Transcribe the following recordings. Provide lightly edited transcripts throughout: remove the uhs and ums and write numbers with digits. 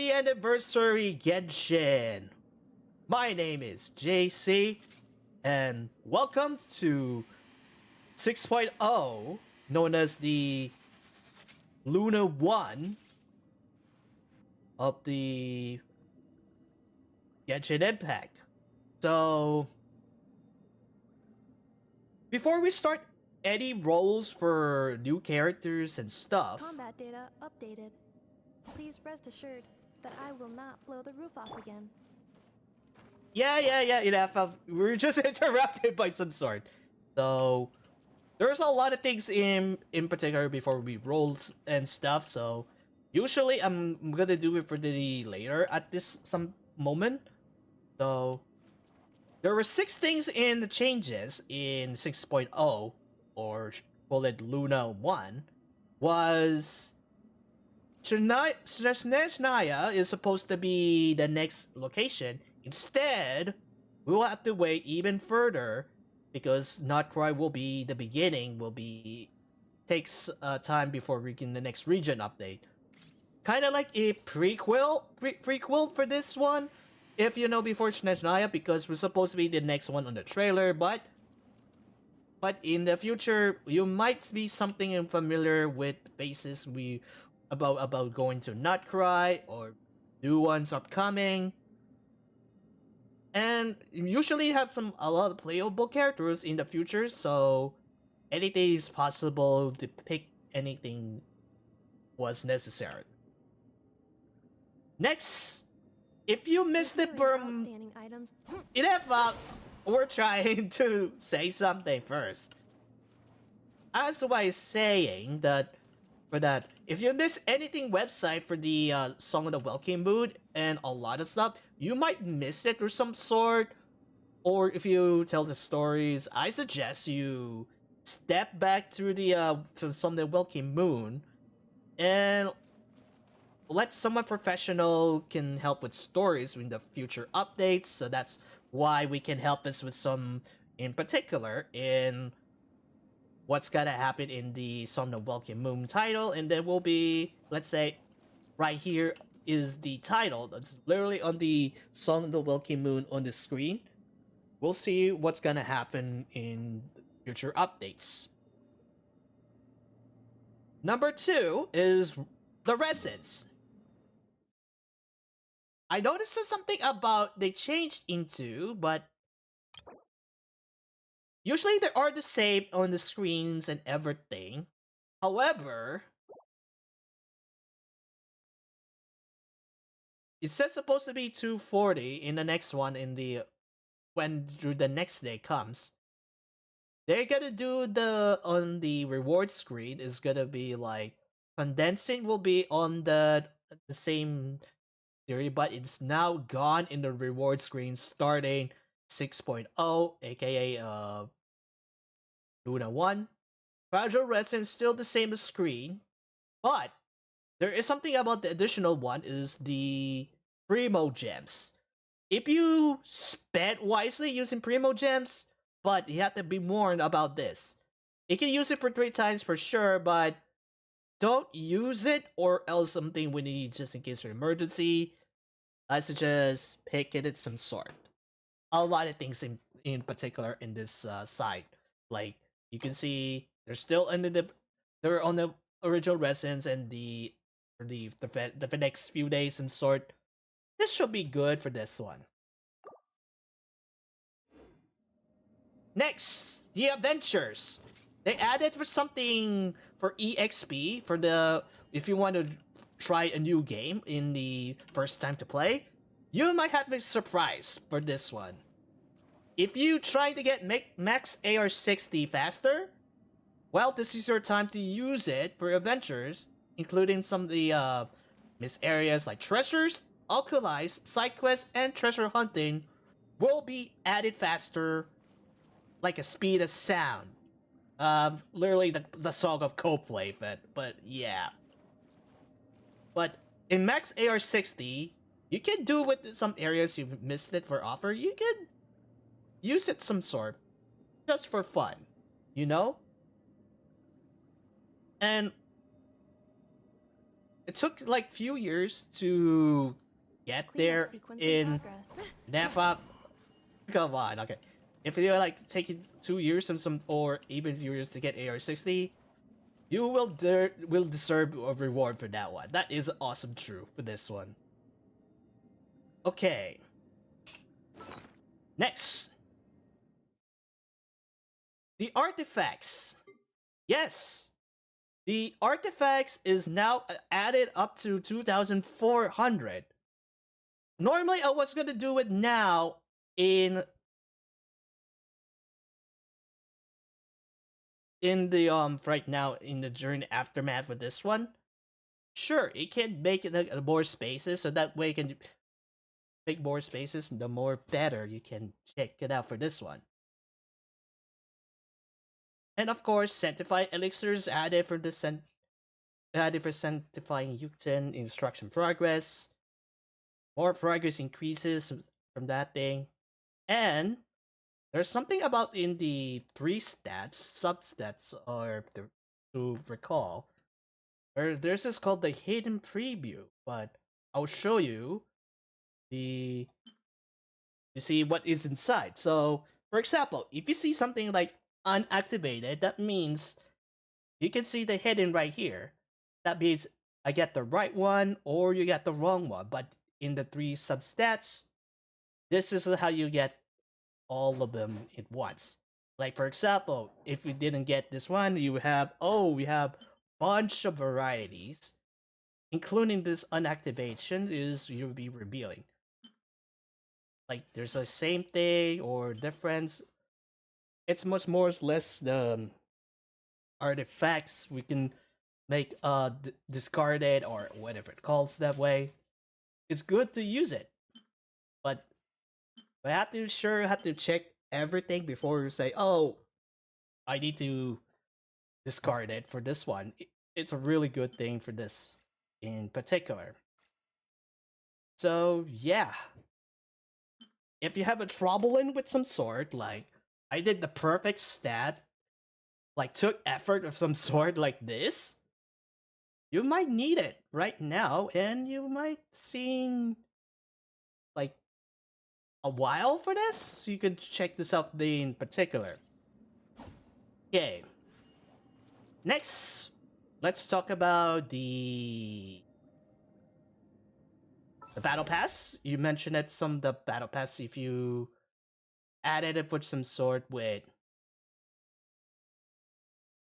Happy anniversary, Genshin! My name is JC, and welcome to 6.0, known as the Luna 1 of the Genshin Impact. So, before we start any roles for new characters and stuff, Combat data updated. Please rest assured that I will not blow the roof off again. enough. We were just interrupted by some sort. So, there's a lot of things in particular before we roll and stuff. So, usually I'm gonna do it for the later at this some moment. So, there were 6 things in the changes in 6.0, or call it Luna 1, was Snezhnaya is supposed to be the next location. Instead, we will have to wait even further because Not Krai will be the beginning. Takes time before we get the next region update. Kind of like a prequel for this one, if you know before Snezhnaya, because we're supposed to be the next one on the trailer, but in the future you might be something familiar with faces about going to Not Krai or new ones upcoming. And usually have a lot of playable characters in the future, so anything is possible to pick anything was necessary. Next, if you missed it from Outstanding items. we're trying to say something first. As I was saying that if you miss anything website for the Song of the Welcome Mood and a lot of stuff, you might miss it or some sort. Or if you tell the stories, I suggest you step back through the from Song of the Welcome Moon and let someone professional can help with stories in the future updates. So that's why we can help us with some in particular in what's gonna happen in the Song of the Welcome Moon title, and then we'll be, let's say, right here is the title that's literally on the Song of the Welcome Moon on the screen. We'll see what's gonna happen in future updates. Number 2 is the residence. I noticed something about they changed into, but usually they are the same on the screens and everything. However, it says supposed to be 240 in the next one when the next day comes. They're gonna do on the reward screen is gonna be like condensing will be on the same theory, but it's now gone in the reward screen starting 6.0, aka Luna 1. Fragile Residence still the same as screen, but there is something about the additional one is the Primo Gems. If you spend wisely using Primo Gems, but you have to be warned about this. You can use it for 3 times for sure, but don't use it or else something we need just in case of emergency. I suggest picking it some sort. A lot of things in particular in this site. Like, you can see they're still they're on the original residence and the next few days and sort. This should be good for this one. Next, the adventures. They added for something for EXP for the if you want to try a new game in the first time to play. You might have a surprise for this one. If you try to get max AR60 faster, well, this is your time to use it for adventures, including some of the miss areas like treasures, alkalies, side quests, and treasure hunting will be added faster like a speed of sound. Literally the song of Coldplay, but yeah. But in max AR60, you can do with some areas you've missed it for offer. You can use it some sort, just for fun, you know? And it took like few years to get Cleanup there sequence in progress. NAFA. Come on, okay. If you're like taking 2 years and some, or even few years to get AR-60, you will deserve a reward for that one. That is awesome, true for this one. Okay. Next, the artifacts. Yes, the artifacts is now added up to 2,400. Normally, I was gonna do it now in the right now in the during the aftermath with this one. Sure, it can make it more spaces, so that way you can make more spaces. The more better you can check it out for this one. And of course, sanctified elixirs added for the added for sanctifying Yukten instruction progress. More progress increases from that thing. And there's something about in the 3 stats, substats, or to recall, where there's this called the hidden preview, but I'll show you the to see what is inside. So, for example, if you see something like unactivated, that means you can see the hidden right here. That means I get the right one or you get the wrong one. But in the 3 substats, this is how you get all of them at once. Like for example, if you didn't get this one, you have we have bunch of varieties, including this unactivation is you'll be revealing. Like there's a same thing or difference. It's much more or less the artifacts we can make discarded or whatever it calls that way. It's good to use it, but I have to check everything before you say, oh, I need to discard it for this one. It's a really good thing for this in particular. So yeah, if you have a troubling with some sort, like I did the perfect stat, like took effort of some sort like this, you might need it right now, and you might see like a while for this. So you can check this out in particular. Okay. Next, let's talk about the battle pass. You mentioned it some the battle pass if you added it with some sort with.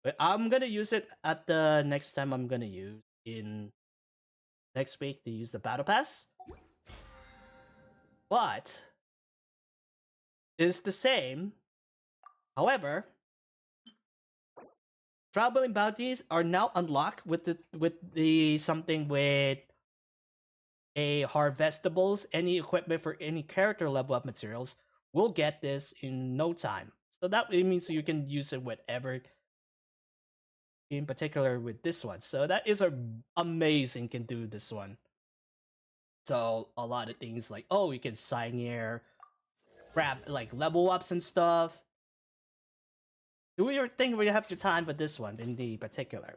But I'm gonna use it at the next time I'm gonna use in next week to use the battle pass. But it's the same. However, traveling bounties are now unlocked with the something with a harvestables, any equipment for any character level up materials. We'll get this in no time. So that means you can use it whatever, in particular with this one. So that is amazing can do this one. So a lot of things like, oh, you can sign here, grab like level ups and stuff. Do your thing where you have your time with this one in the particular.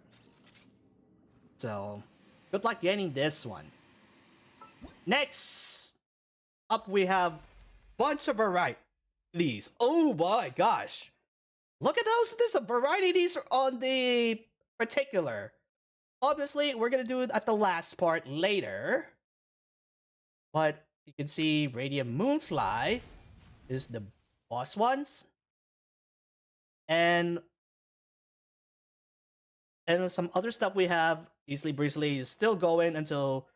So good luck getting this one. Next up we have bunch of varieties. Oh my gosh. Look at those. There's a variety of these on the particular. Obviously, we're gonna do it at the last part later. But you can see Radiant Moonfly is the boss ones. And some other stuff we have easily breezily is still going until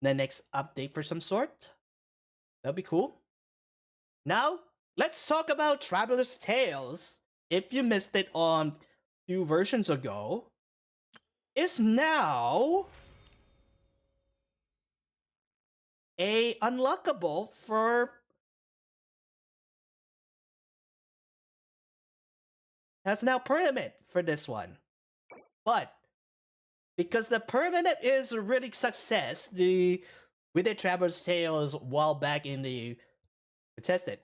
the next update for some sort. That'll be cool. Now, let's talk about Traveler's Tales. If you missed it on few versions ago, is now a unlockable for has now permanent for this one. But because the permanent is a really success, we did Traveler's Tales a while back in the tested.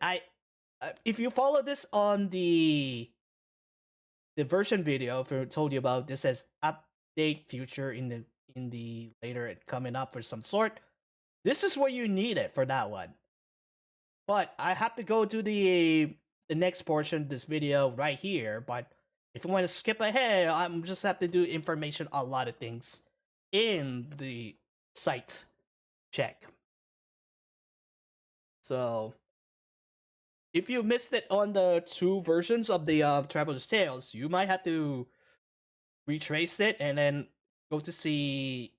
If you follow this on the version video, if I told you about this as update future in in the later coming up for some sort, this is where you need it for that one. But I have to go to the next portion of this video right here. But if you want to skip ahead, I'm just have to do information a lot of things in the site check. So if you missed it on the 2 versions of the Traveler's Tales, you might have to retrace it and then go to see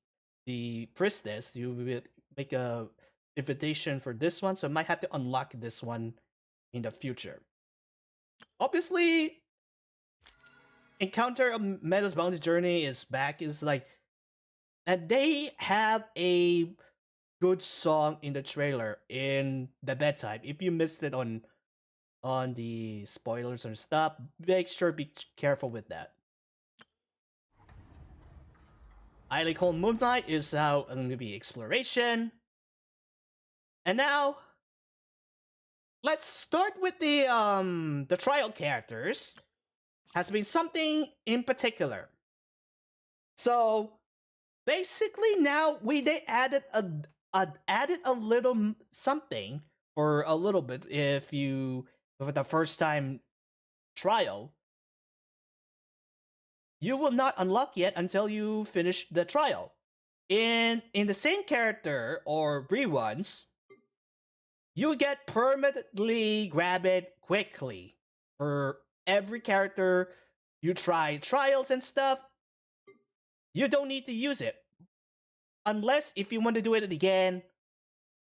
the priestess. You will make a invitation for this one, so I might have to unlock this one in the future. Obviously, Encounter of Meadows Bounty Journey is back. Is like, and they have a good song in the trailer in the bedtime. If you missed it on the spoilers and stuff, make sure be careful with that. Island Cold Moonlight is now going to be exploration. And now, let's start with the trial characters. Has been something in particular. So basically, now they added a little something for a little bit if you for the first time trial. You will not unlock yet until you finish the trial. In the same character or reruns, you get permanently grab it quickly. For every character you try trials and stuff, you don't need to use it. Unless if you want to do it again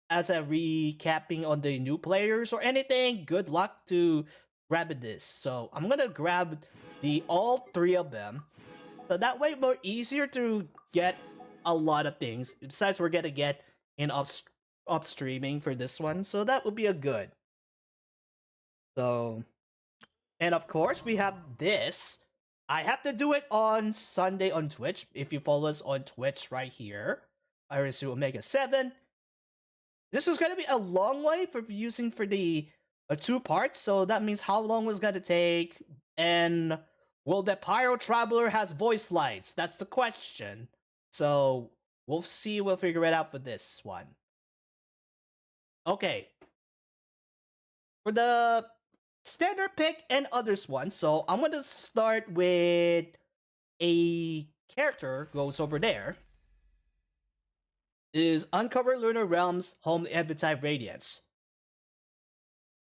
as a recapping on the new players or anything, good luck to grab this. So I'm gonna grab all 3 of them. So that way more easier to get a lot of things. Besides we're gonna get in up streaming for this one. So that would be a good. So, and of course we have this. I have to do it on Sunday on Twitch. If you follow us on Twitch right here, Iris Omega 7. This is gonna be a long way for using for the 2 parts. So that means how long was gonna take, and will the Pyro Traveler has voice lights? That's the question. So we'll see. We'll figure it out for this one. Okay. For the standard pick and others one, so I'm gonna start with a character goes over there. Is Uncover Lunar Realms Home Epitaph Radiance.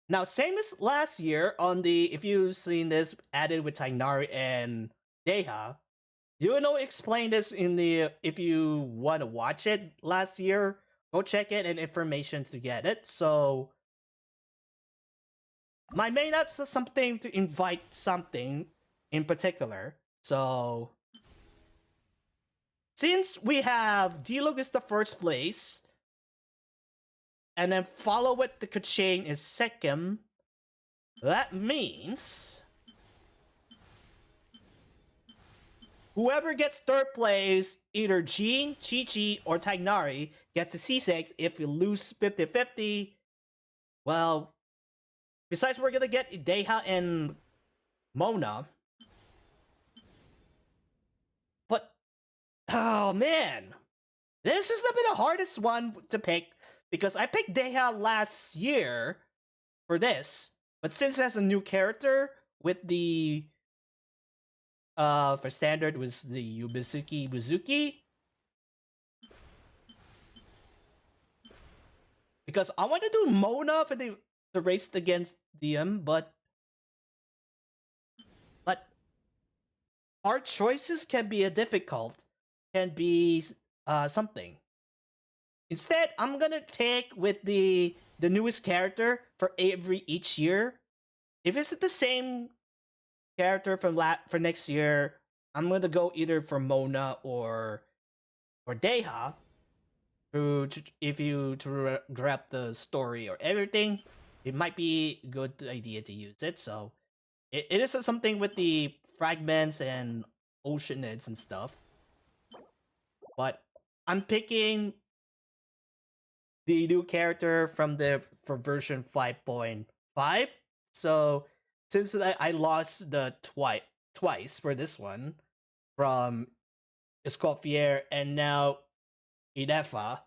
Now, same as last year on the, if you've seen this added with Tighnari and Deha, you know, explain this in the, if you want to watch it last year, go check it and information to get it. So, my main app is something to invite something in particular. So, since we have Diluc is the first place, and then follow with the Kaching is second, that means whoever gets third place, either Jean, Chi-Chi, or Tighnari, gets a C6. If you lose 50-50, well, besides we're gonna get Deha and Mona. But, oh man, this has been the hardest one to pick, because I picked Deha last year for this, but since it has a new character with the for standard was the Yubisuki Buzuki, because I want to do Mona for the race against DM, but hard choices can be difficult, can be something. Instead, I'm gonna take with the newest character for each year. If it's the same character from for next year, I'm gonna go either for Mona or Deha. If you grab the story or everything, it might be a good idea to use it. So it is something with the fragments and oceanids and stuff. But I'm picking the new character from for version 5.5. So since I lost the twice for this one from Escoffier, and now Inefa.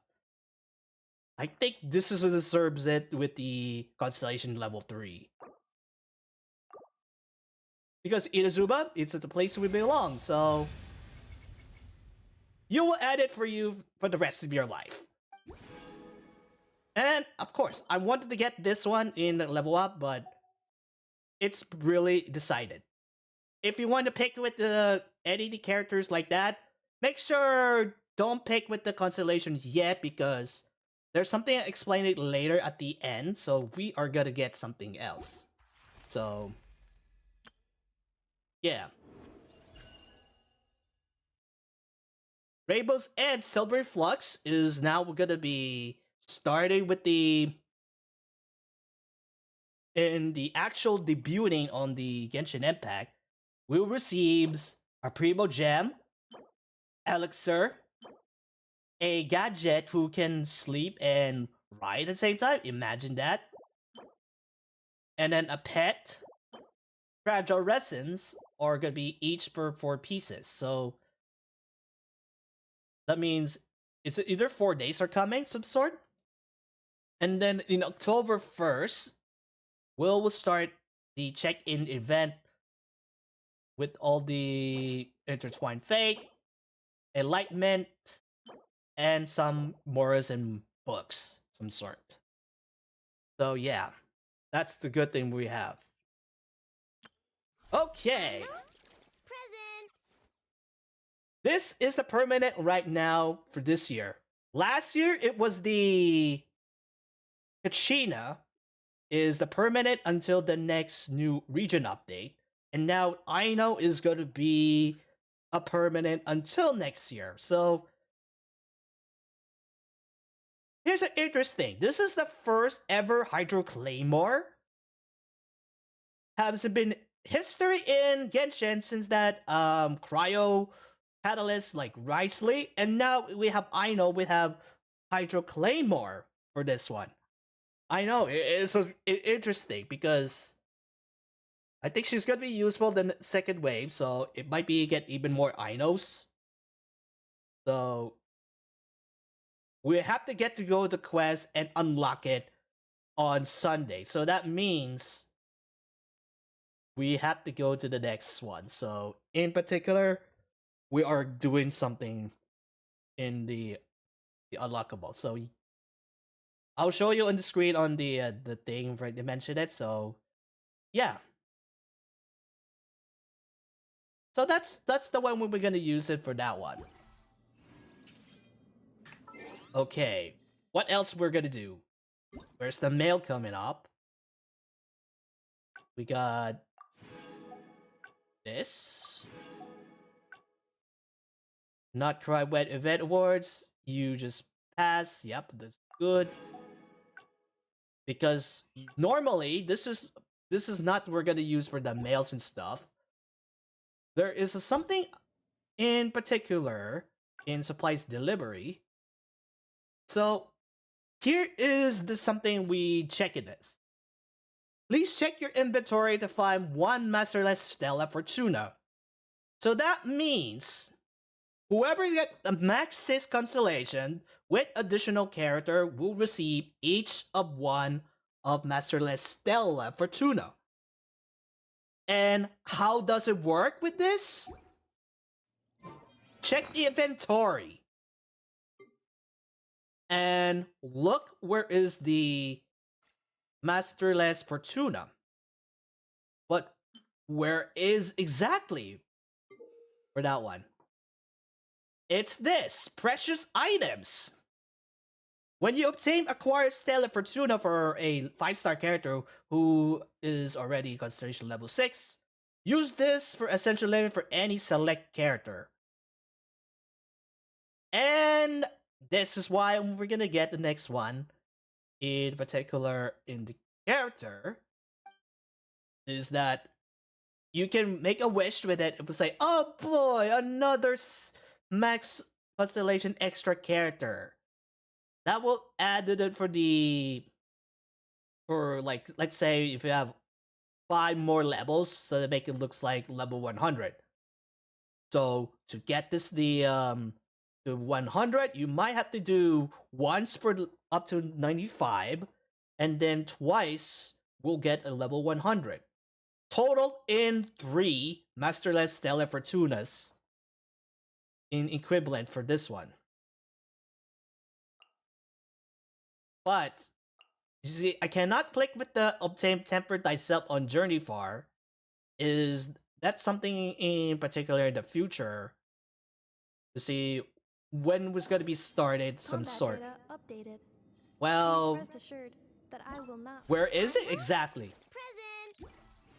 I think this is what deserves it with the Constellation level 3. Because Inazuma, it's at the place we belong, so you will add it for you for the rest of your life. And of course, I wanted to get this one in level up, but it's really decided. If you want to pick with the any characters like that, make sure don't pick with the constellations yet because there's something I explain it later at the end, so we are gonna get something else. So yeah. Rainbow's Edge Silver Flux is now gonna be starting with the in the actual debuting on the Genshin Impact. We'll receive a Primo Gem, Elixir, a gadget who can sleep and ride at the same time. Imagine that. And then a pet, fragile resins are gonna be each per 4 pieces. So that means it's either 4 days are coming, some sort. And then in October 1st, we'll start the check-in event with all the intertwined fate, enlightenment, and some moras and books, some sort. So yeah, that's the good thing we have. Okay. Present. This is the permanent right now for this year. Last year, it was the Kachina is the permanent until the next new region update. And now Aino is going to be a permanent until next year. So here's an interesting. This is the first ever Hydro Claymore. Has been history in Genshin since that Cryo Catalyst like Risley, and now we have Aino. We have Hydro Claymore for this one. I know it's interesting because I think she's gonna be useful in the second wave, so it might be get even more Ainos. So we have to get to go to the quest and unlock it on Sunday. So that means we have to go to the next one. So in particular, we are doing something in the unlockable. So I'll show you on the screen on the thing where they mentioned it. So yeah. So that's the one we're gonna use it for that one. Okay, what else we're gonna do? Where's the mail coming up? We got this. Not Krai Wet Event Awards. You just pass. Yep, that's good. Because normally this is not what we're gonna use for the mails and stuff. There is something in particular in supplies delivery. So here is the something we check in this. Please check your inventory to find one Masterless Stella Fortuna. So that means whoever gets the max 6 constellation with additional character will receive each of one of Masterless Stella Fortuna. And how does it work with this? Check the inventory. And look where is the Masterless Fortuna. But where is exactly for that one? It's this, precious items. When you obtain acquired Stellar Fortuna for a 5-star character who is already Constellation level 6, use this for Essential Limit for any select character. And this is why we're gonna get the next one, in particular in the character, is that you can make a wish with it. It will say, oh boy, another max Constellation extra character. That will add it for like, let's say if you have 5 more levels, so that make it looks like level 100. So to get this to 100, you might have to do once for up to 95, and then twice we'll get a level 100. Total in 3 Masterless Stellar Fortunas in equivalent for this one. But you see, I cannot click with the obtain temper thyself on Journey Far. Is that something in particular in the future to see when was going to be started some Combat sort? data updated. Well, Please rest assured that I will not. where is it exactly? Present.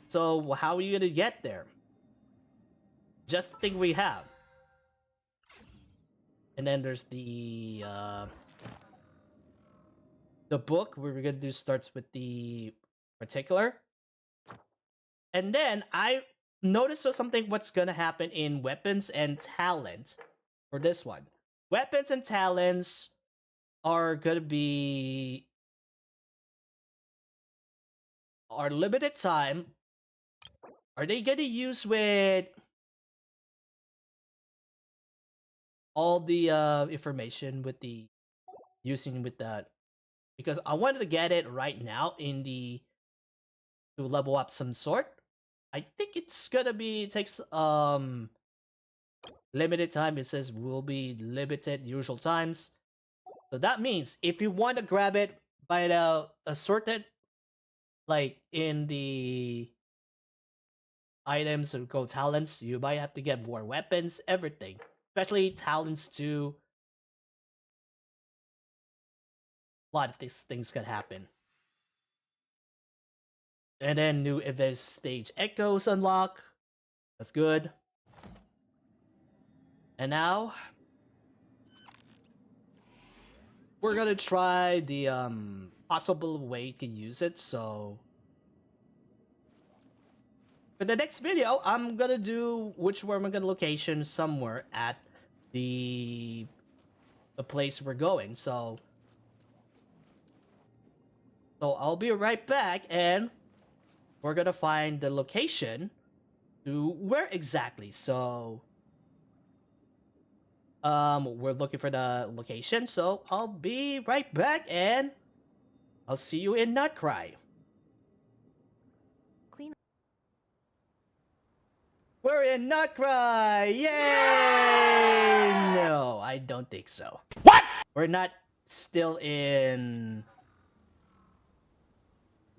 So how are you going to get there? Just the thing we have. And then there's the book where we're gonna do starts with the particular. And then I noticed something what's gonna happen in weapons and talent for this one. Weapons and talents are gonna be are limited time. Are they gonna use with all the information with the using with that? Because I wanted to get it right now in the to level up some sort. I think it's gonna be takes limited time. It says will be limited usual times. So that means if you want to grab it by a certain like in the items or go talents, you might have to get more weapons, everything. Especially talents too. A lot of these things can happen. And then new event stage echoes unlock. That's good. And now we're gonna try the possible way to use it. So for the next video, I'm gonna do which one we're gonna location somewhere at the place we're going. So I'll be right back, and we're gonna find the location to where exactly. So we're looking for the location, so I'll be right back, and I'll see you in Krai. Clean. We're in Krai! Yay! No, I don't think so. What? We're not still in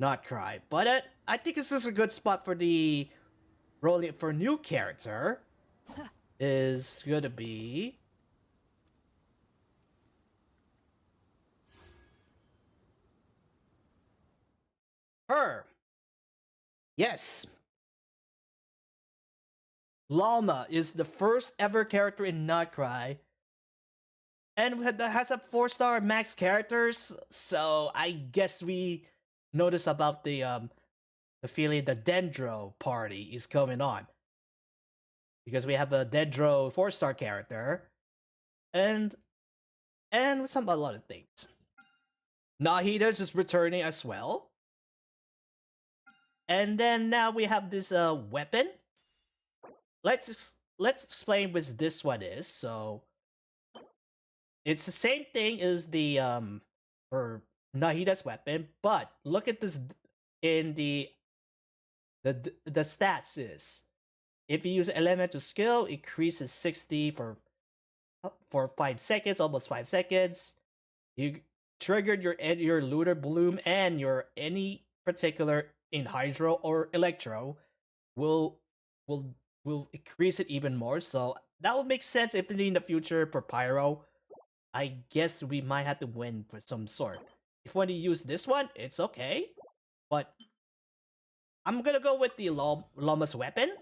Krai, but I think this is a good spot for the rolling for new character. Is gonna be her. Yes. Lauma is the first ever character in Krai, and that has a 4-star max characters. So I guess we notice about the feeling the Dendro party is coming on, because we have a Dendro 4-star character, and some a lot of things. Nahida's is returning as well. And then now we have this weapon. Let's explain what this one is. So it's the same thing as the for Nahida's weapon, but look at this in the stats is if you use elemental skill, increases 60 for 5 seconds, almost 5 seconds. You triggered your lunar bloom, and your any particular in hydro or electro will increase it even more. So that would make sense if in the future for pyro. I guess we might have to win for some sort. If when you use this one, it's okay, but I'm gonna go with the Llama's weapon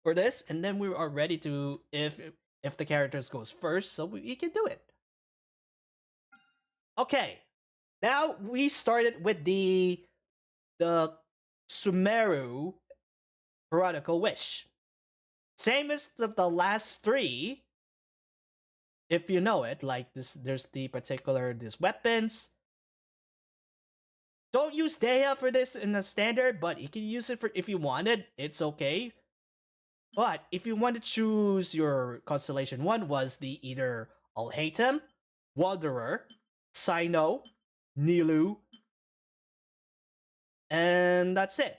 for this, and then we are ready to if the characters goes first, so we can do it. Okay, now we started with the Sumeru Chronicled Wish. Same as the last 3. If you know it, like this, there's the particular these weapons. Don't use Dea for this in the standard, but you can use it for if you wanted. It's okay. But if you want to choose your constellation, one was the either Alhatem, Wanderer, Sino, Nilu, and that's it.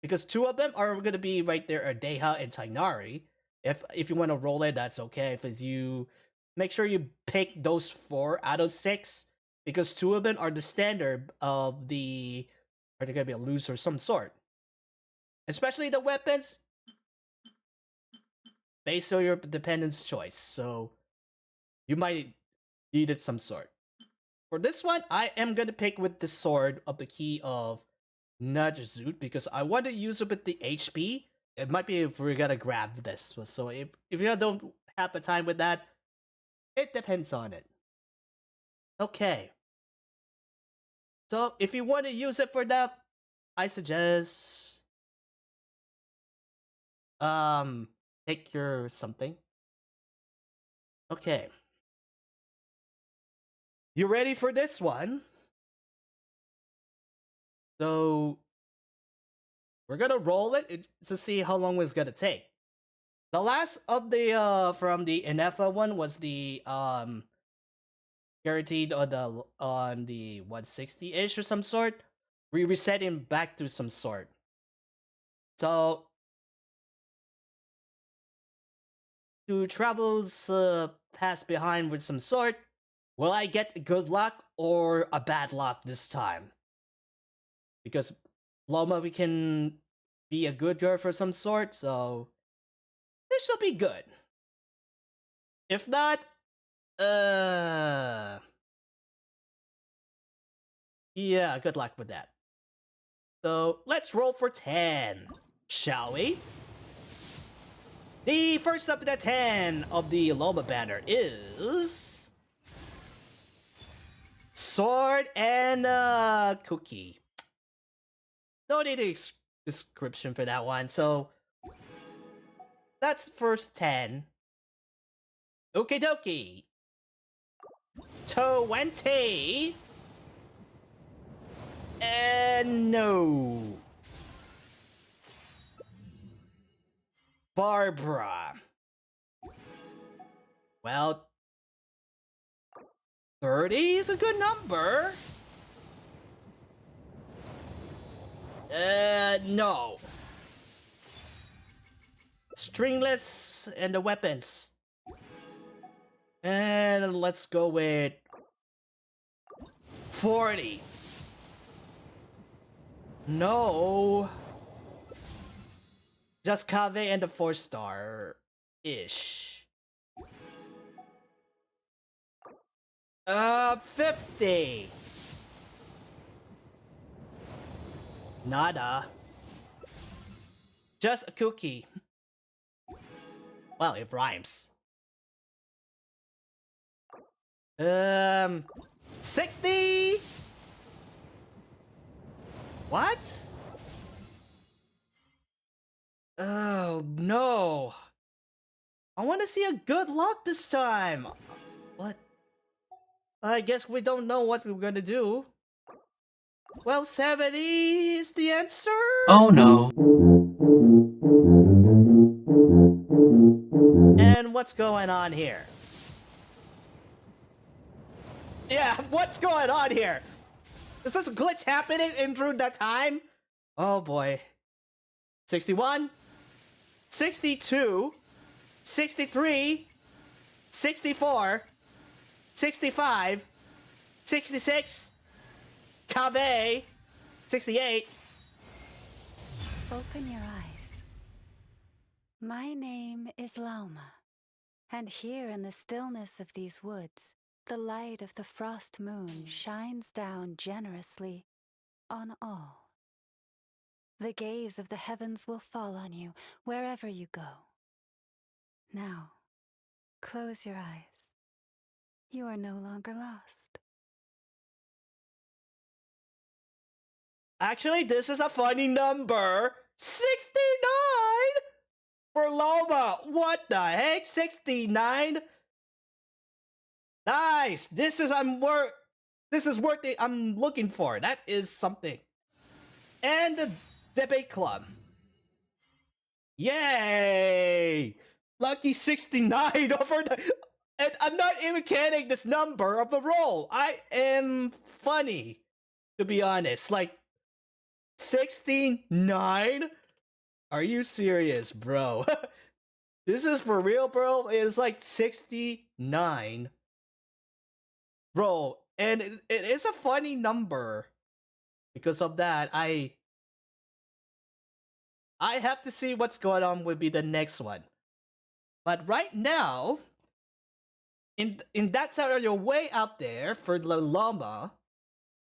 Because two of them are going to be right there, Adeha and Tainari. If you want to roll it, that's okay. If you make sure you pick those 4 out of 6, because two of them are the standard of the, are they going to be a loser of some sort. Especially the weapons, based on your dependent's choice. So you might need it some sort. For this one, I am going to pick with the sword of the key of Najazut because I want to use it with the HP. It might be if we're gonna grab this. So if you don't have the time with that, it depends on it. Okay. So if you want to use it for that, I suggest pick your something. Okay. You ready for this one? So we're gonna roll it to see how long it's gonna take. The last of the from the Inefa one was the guaranteed on the 160-ish or some sort. We reset him back to some sort. So to travels pass behind with some sort, will I get good luck or a bad luck this time? Because Loma, we can be a good girl for some sort, so this should be good. If not, yeah, good luck with that. So let's roll for 10, shall we? The first up to the 10 of the Loma banner is Sword and Cookie. No need a description for that one, so that's the first 10. Okie dokie. 20. And no. Barbara. Well, 30 is a good number. No. Stringless and the weapons. And let's go with 40. No. Just Kave and the 4-star-ish. 50. Nada. Just a cookie. Well, it rhymes. 60. What? Oh no. I want to see a good luck this time. What? I guess we don't know what we're gonna do. Well, 70 is the answer. Oh no. And what's going on here? Yeah, what's going on here? Is this a glitch happening in through that time? Oh boy. 61, 62, 63, 64, 65, 66, Kave, 68. Open your eyes. My name is Lauma, and here in the stillness of these woods, the light of the frost moon shines down generously on all. The gaze of the heavens will fall on you wherever you go. Now, close your eyes. You are no longer lost. Actually, this is a funny number. 69 for Loma. What the heck? 69? Nice. This is worth it. I'm looking for. That is something. And the debate club. Yay! Lucky 69 over the. And I'm not even kidding this number of the roll. I am funny, to be honest. Like, 69? Are you serious, bro? This is for real, bro? It's like 69. Bro, and it is a funny number. Because of that, I have to see what's going on would be the next one. But right now, in that scenario way out there for the llama,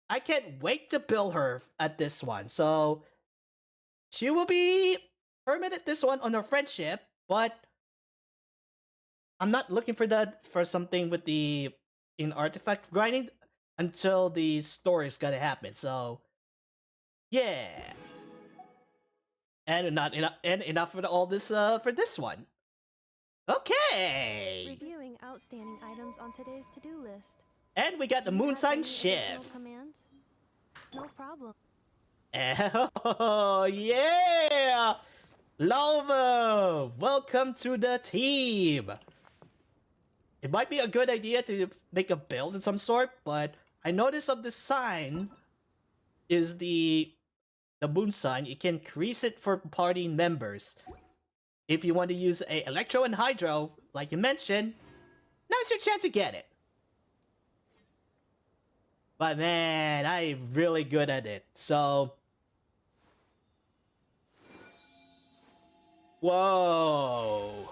I can't wait to build her at this one. So she will be permanent this one on her friendship, but I'm not looking for that for something with the in artifact grinding until the story is gonna happen. So yeah. And not enough and enough for all this for this one. Okay. Reviewing outstanding items on today's to-do list. And we got the Do you moon have sign any additional shift. commands? No problem. Oh yeah! Lauma! Welcome to the team! It might be a good idea to make a build of some sort, but I noticed of the sign is the moon sign. You can increase it for party members. If you want to use a Electro and Hydro, like you mentioned, now's your chance to get it. But man, I'm really good at it, so... Whoa!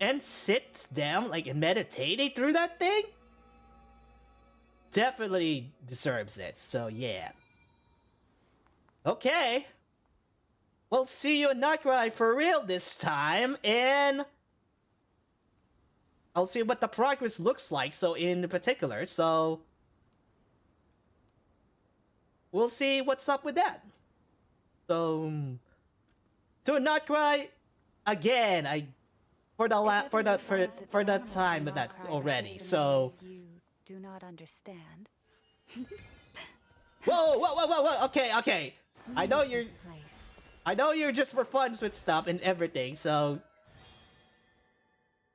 And sits down, like, meditating through that thing? Definitely deserves it, so yeah. Okay. We'll see you in Krai for real this time, and... I'll see what the progress looks like, so in particular, so... We'll see what's up with that. So... To Krai, again, for the time of that already, so... You do not understand. Whoa, okay. I know you're just for fun with stuff and everything, so...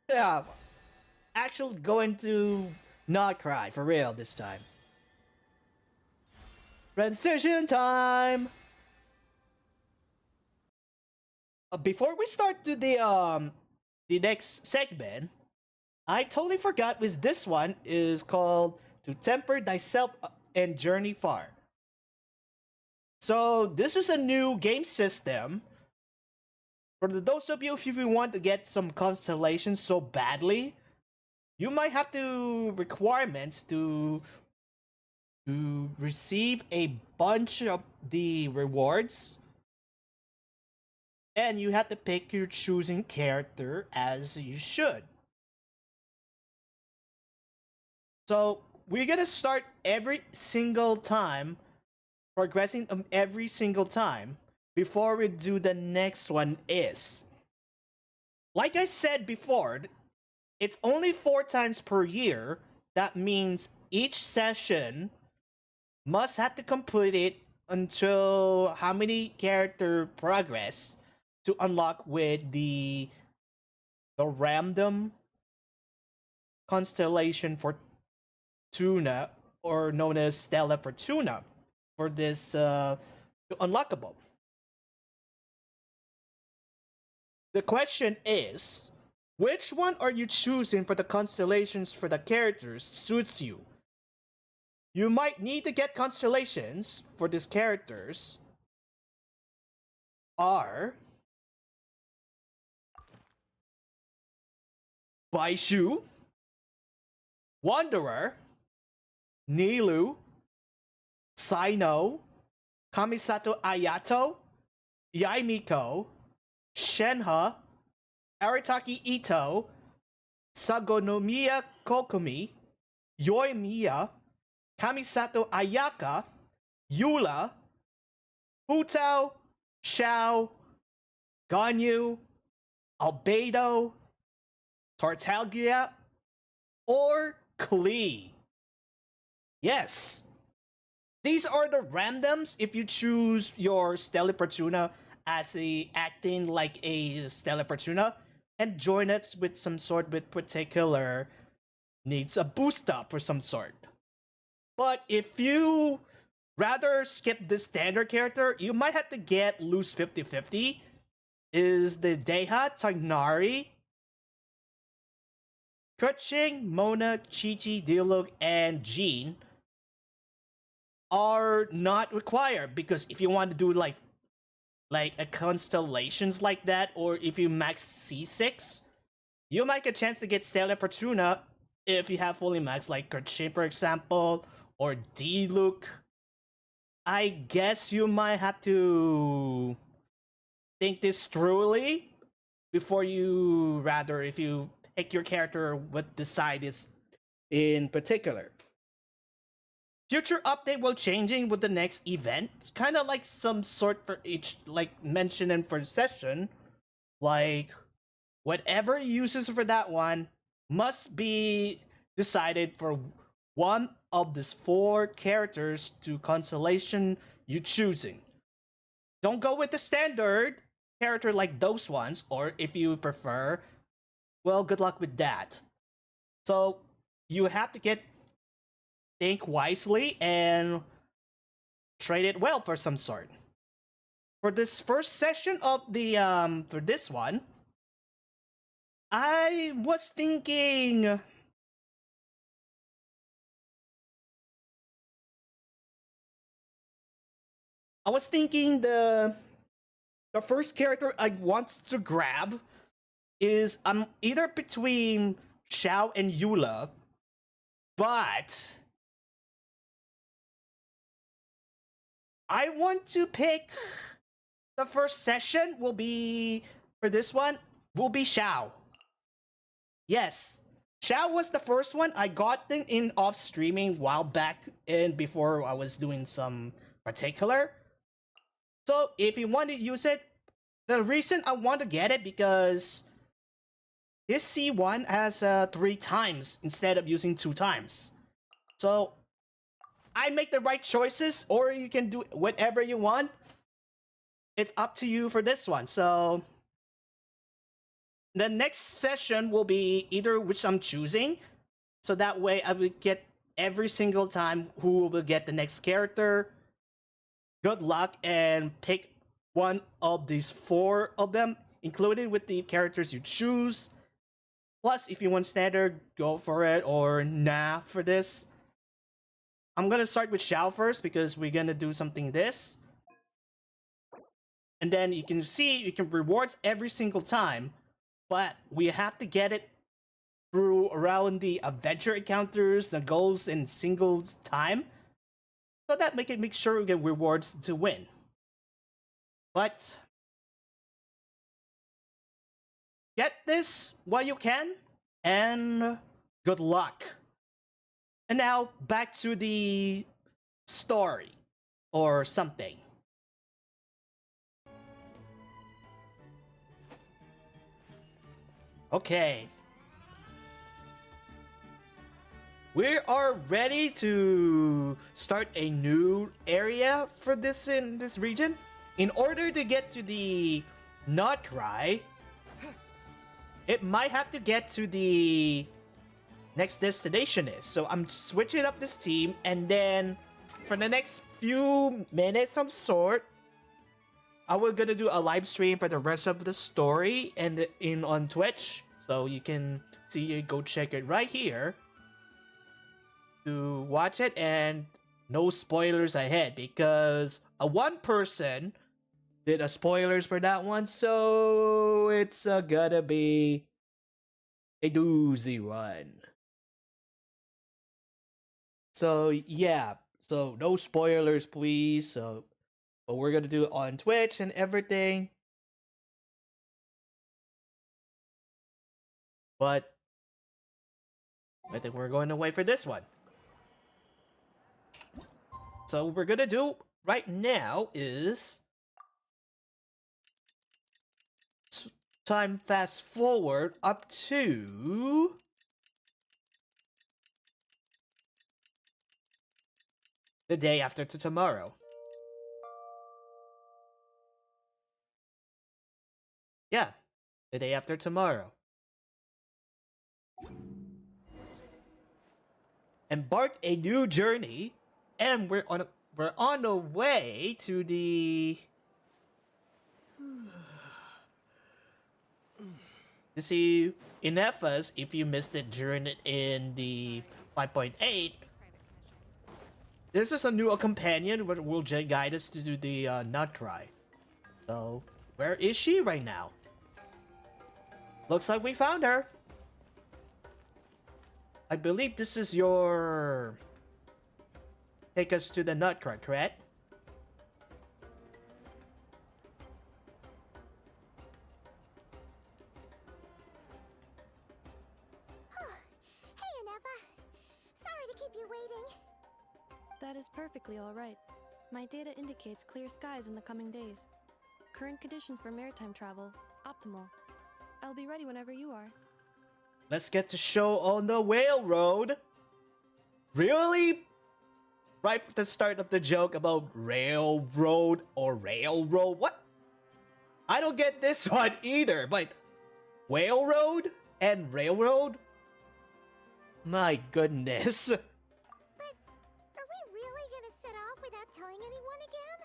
Yeah. Actually going to not cry, for real this time. Transition time! Before we start to the next segment, I totally forgot was this one is called To Temper Thyself and Journey Far. So this is a new game system. For those of you if you want to get some constellations so badly, you might have to requirements to receive a bunch of the rewards. And you have to pick your choosing character as you should. So we're gonna start every single time, progressing every single time before we do the next one is. Like I said before, it's only 4 times per year. That means each session must have to complete it until how many character progress to unlock with the random constellation for Tuna, or known as Stella Fortuna, for this unlockable. The question is, which one are you choosing for the constellations for the characters suits you? You might need to get constellations for these characters are Baishu, Wanderer, Nilu, Saino, Kamisato Ayato, Yaimiko, Shenhe, Arataki Ito, Sagonomiya Kokumi, Yoimiya, Kamisato Ayaka, Yula, Hutao, Shao, Ganyu, Albedo, Tartaglia, or Klee. Yes, These are the randoms if you choose your Stellar Fortuna as a acting like a Stellar Fortuna and join it with some sort with particular needs a boost up or some sort. But if you rather skip the standard character, you might have to get loose 50-50. Is the Deha, Tagnari, Keqing, Mona, Chi-Chi, Dialog, and Jean are not required because if you want to do like a constellations like that, or if you max C6, you might get a chance to get Stellar Fortuna if you have fully max like Keqing, for example, or D-Luke. I guess you might have to think this truly before you rather if you pick your character what decide is in particular. Future update will changing with the next event. It's kind of like some sort for each like mention in first session. Like whatever uses for that one must be decided for one of these 4 characters to constellation you choosing. Don't go with the standard character like those ones, or if you prefer, well, good luck with that. So you have to think wisely and trade it well for some sort. For this first session of the for this one, I was thinking the first character I want to grab is either between Xiao and Eula, but I want to pick the first session will be for this one will be Xiao. Yes, Xiao was the first one I got in off streaming while back in before I was doing some particular. So if you want to use it, the reason I want to get it because this C1 has 3 times instead of using 2 times. So I make the right choices, or you can do whatever you want. It's up to you for this one. So the next session will be either which I'm choosing. So that way I will get every single time who will get the next character. Good luck and pick one of these 4 of them, included with the characters you choose. Plus, if you want standard, go for it, or nah for this. I'm gonna start with Xiao first because we're gonna do something this. And then you can see you can rewards every single time, but we have to get it through around the adventure encounters, the goals in single time. So that make sure we get rewards to win. But get this while you can, and good luck. And now back to the story or something. Okay. We are ready to start a new area for this in this region. In order to get to the not Krai, it might have to get to the next destination is. So I'm switching up this team, and then for the next few minutes of sort, I will gonna do a live stream for the rest of the story and in on Twitch. So you can see it, go check it right here to watch it, and no spoilers ahead because one person did a spoilers for that one, so it's gonna be a doozy one. So yeah, so no spoilers please. So but we're gonna do it on Twitch and everything. But I think we're going to wait for this one. So what we're gonna do right now is time fast forward up to The day after tomorrow. Yeah, the day after tomorrow. Embark a new journey, and we're on the way to the to see Inefas. If you missed it during it in the 5.8, this is a new companion which will guide us to do the nut cry. So where is she right now? Looks like we found her. I believe this is your take us to the nut cry, correct? Hey, Aneva. Sorry to keep you waiting. That is perfectly alright. My data indicates clear skies in the coming days. Current conditions for maritime travel, optimal. I'll be ready whenever you are. Let's get the show on the railroad. Really? Right at the start of the joke about railroad or railroad? What? I don't get this one either, but railroad and railroad? My goodness. But are we really gonna set off without telling anyone again?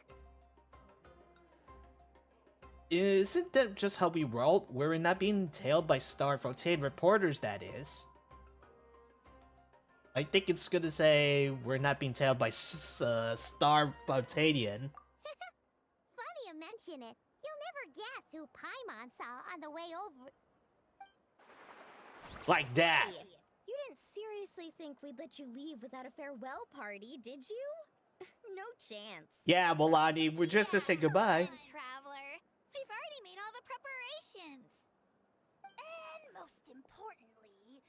Isn't that just how we roll? We're not being tailed by Star Flotane reporters, that is. I think it's gonna say we're not being tailed by Star Flotanian. Funny you mention it. You'll never guess who Paimon saw on the way over. Like that. Hey, you didn't seriously think we'd let you leave without a farewell party, did you? No chance. Yeah, Milani, we're just to say goodbye. Come on, traveler. We've already made all the preparations. And most importantly,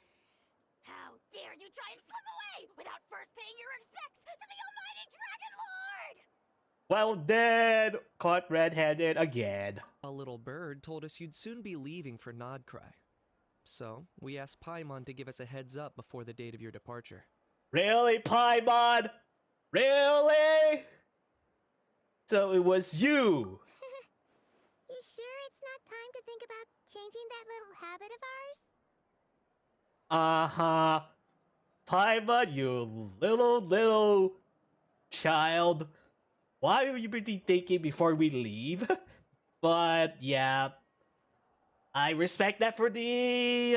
how dare you try and slip away without first paying your respects to the almighty Dragon Lord! Well, dead. Caught red-handed again. A little bird told us you'd soon be leaving for Krai. So, we asked Paimon to give us a heads up before the date of your departure. Really, Paimon? Really? So it was you. You sure it's not time to think about changing that little habit of ours? Uh-huh. Paimon, you little child. Why were you really thinking before we leave? But yeah, I respect that for the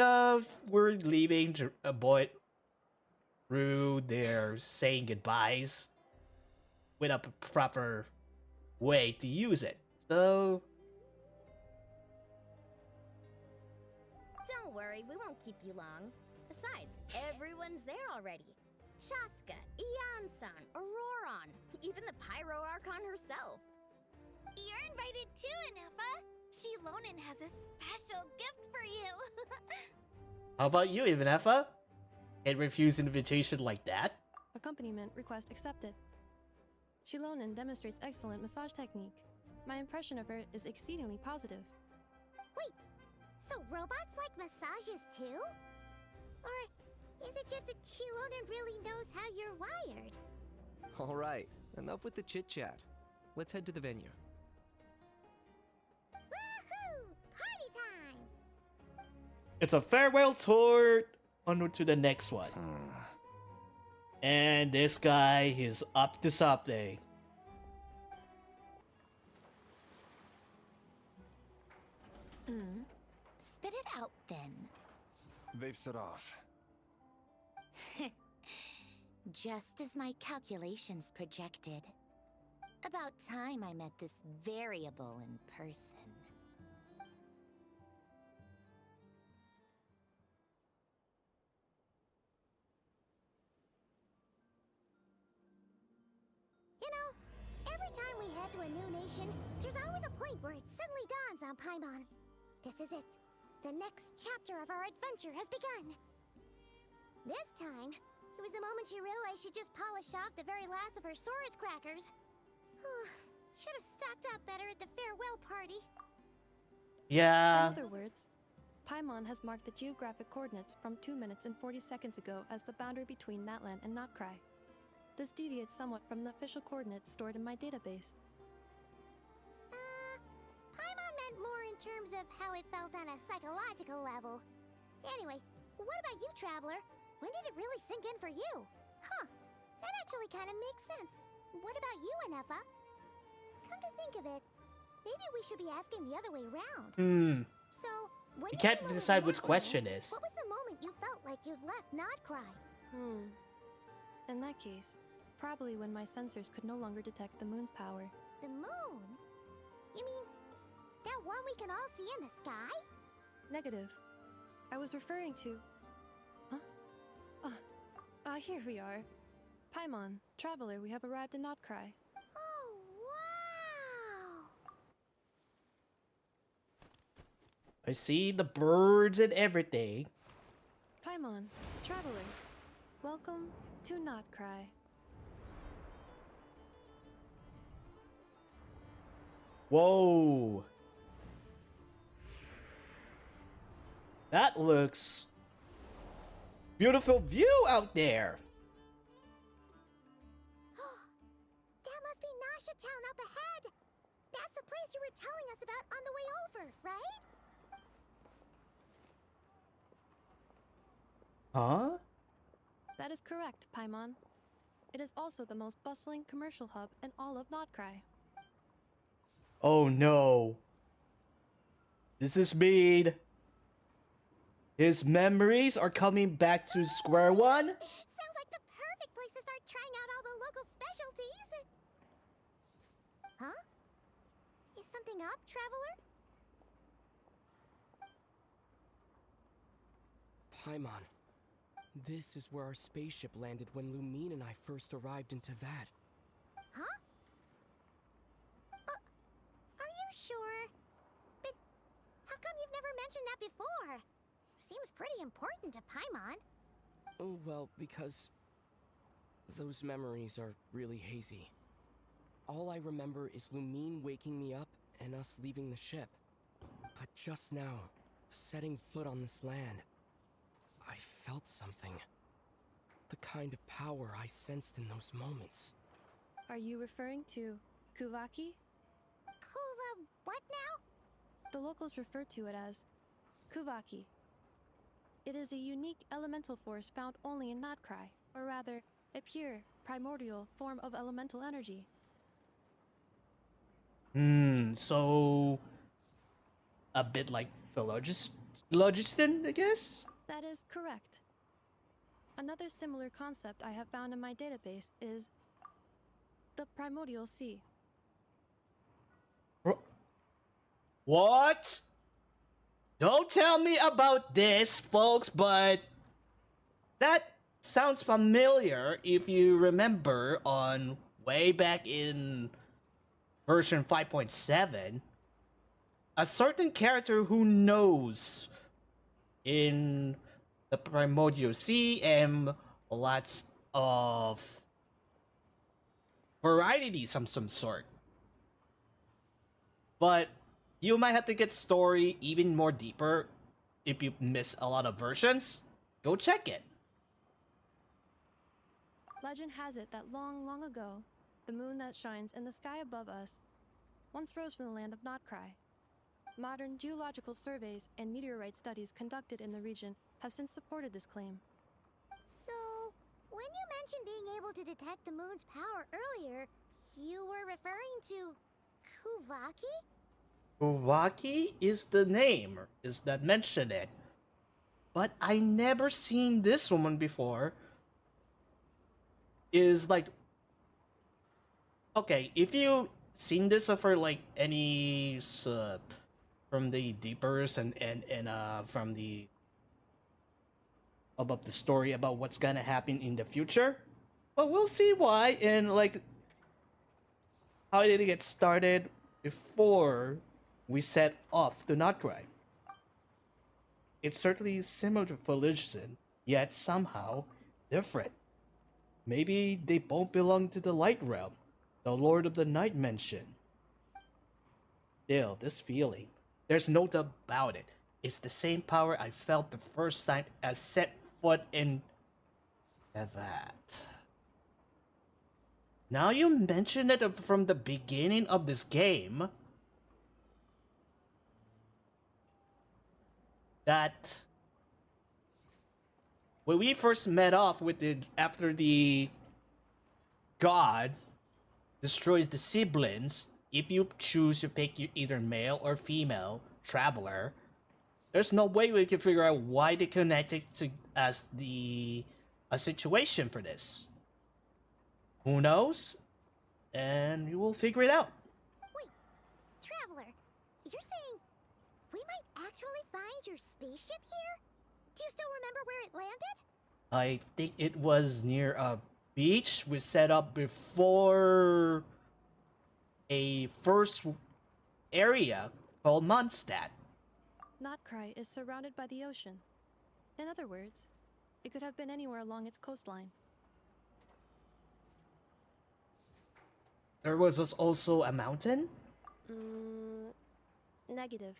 we're leaving boy through their saying goodbyes with a proper way to use it. So Don't worry, we won't keep you long. Besides, everyone's there already. Shaska, Ian-san, Auroron, even the Pyro Archon herself. You're invited too, Anefa. Shilonen has a special gift for you. how about you, Ivanefa? Can't refuse an invitation like that? Accompaniment request accepted. Shilonen demonstrates excellent massage technique. My impression of her is exceedingly positive. Wait, so robots like massages too? Or is it just that Shilonen really knows how you're wired? Alright, enough with the chit-chat. Let's head to the venue. Woohoo! Party time! It's a farewell tour. On to the next one. And this guy is up to something. Spit it out then. They've set off. Just as my calculations projected. About time I met this variable in person. You know, every time we head to a new nation, there's always a point where it suddenly dawns on Paimon. This is it. The next chapter of our adventure has begun. This time, it was the moment she realized she just polished off the very last of her Saurus crackers. Should have stocked up better at the farewell party. Yeah. In other words, Paimon has marked the geographic coordinates from 2 minutes and 40 seconds ago as the boundary between Natlan and Krai. This deviates somewhat from the official coordinates stored in my database. Paimon meant more in terms of how it felt on a psychological level. Anyway, what about you, Traveler? When did it really sink in for you? Huh, that actually kind of makes sense. What about you, Anefa? Come to think of it, maybe we should be asking the other way around. So, when You you can't came over decide to which Notcry, question is. What was the moment you felt like you'd left Notcry? In that case, probably when my sensors could no longer detect the moon's power. The moon? You mean that one we can all see in the sky? Negative. I was referring to... Here we are. Paimon, Traveler, we have arrived in Notcry. Oh, wow! I see the birds and everything. Paimon, Traveler, welcome to Notcry. Whoa. That looks... beautiful view out there. That must be Nasha Town up ahead! That's the place you were telling us about on the way over, right? Huh? That is correct, Paimon. It is also the most bustling commercial hub in all of Notcry. Oh no. This is mean. His memories are coming back to square one? Sounds like the perfect place to start trying out all the local specialties. Huh? Is something up, Traveler? Paimon, this is where our spaceship landed when Lumine and I first arrived in Tavad. Huh? Are you sure? But how come you've never mentioned that before? Seems pretty important to Paimon. Oh, well, because those memories are really hazy. All I remember is Lumine waking me up and us leaving the ship. But just now, setting foot on this land, I felt something. The kind of power I sensed in those moments. Are you referring to Kuvaki? What now? The locals refer to it as Kuvaki. It is a unique elemental force found only in Notcry, or rather, a pure, primordial form of elemental energy. So... a bit like Phlogiston, I guess? That is correct. Another similar concept I have found in my database is the primordial sea. What? Don't tell me about this, folks, but that sounds familiar if you remember on way back in version 5.7. A certain character who knows in the Primordial Sea and lots of variety some sort. But you might have to get story even more deeper if you miss a lot of versions. Go check it. Legend has it that long, long ago, the moon that shines in the sky above us once rose from the land of Notcry. Modern geological surveys and meteorite studies conducted in the region have since supported this claim. So, when you mentioned being able to detect the moon's power earlier, you were referring to Kuvaki? Kuvaki is the name, is that mentioned it. But I never seen this woman before. Is like... okay, if you seen this of her like any from the deepers and from the about the story about what's gonna happen in the future, but we'll see why and like how did it get started before we set off to Notcry. It's certainly similar to Phlogiston, yet somehow different. Maybe they both belong to the Light Realm, the Lord of the Night mentioned. Still, this feeling, there's no doubt about it. It's the same power I felt the first time I set foot in that. Now you mention it from the beginning of this game, that when we first met off with it after the god destroys the siblings, if you choose to pick either male or female traveler, there's no way we can figure out why they connected to as the a situation for this. Who knows? And you will figure it out. Wait, Traveler, you're saying we might actually find your spaceship here? Do you still remember where it landed? I think it was near a beach we set up before a first area called Mondstadt. Notkrai is surrounded by the ocean. In other words, it could have been anywhere along its coastline. There was also a mountain? Negative.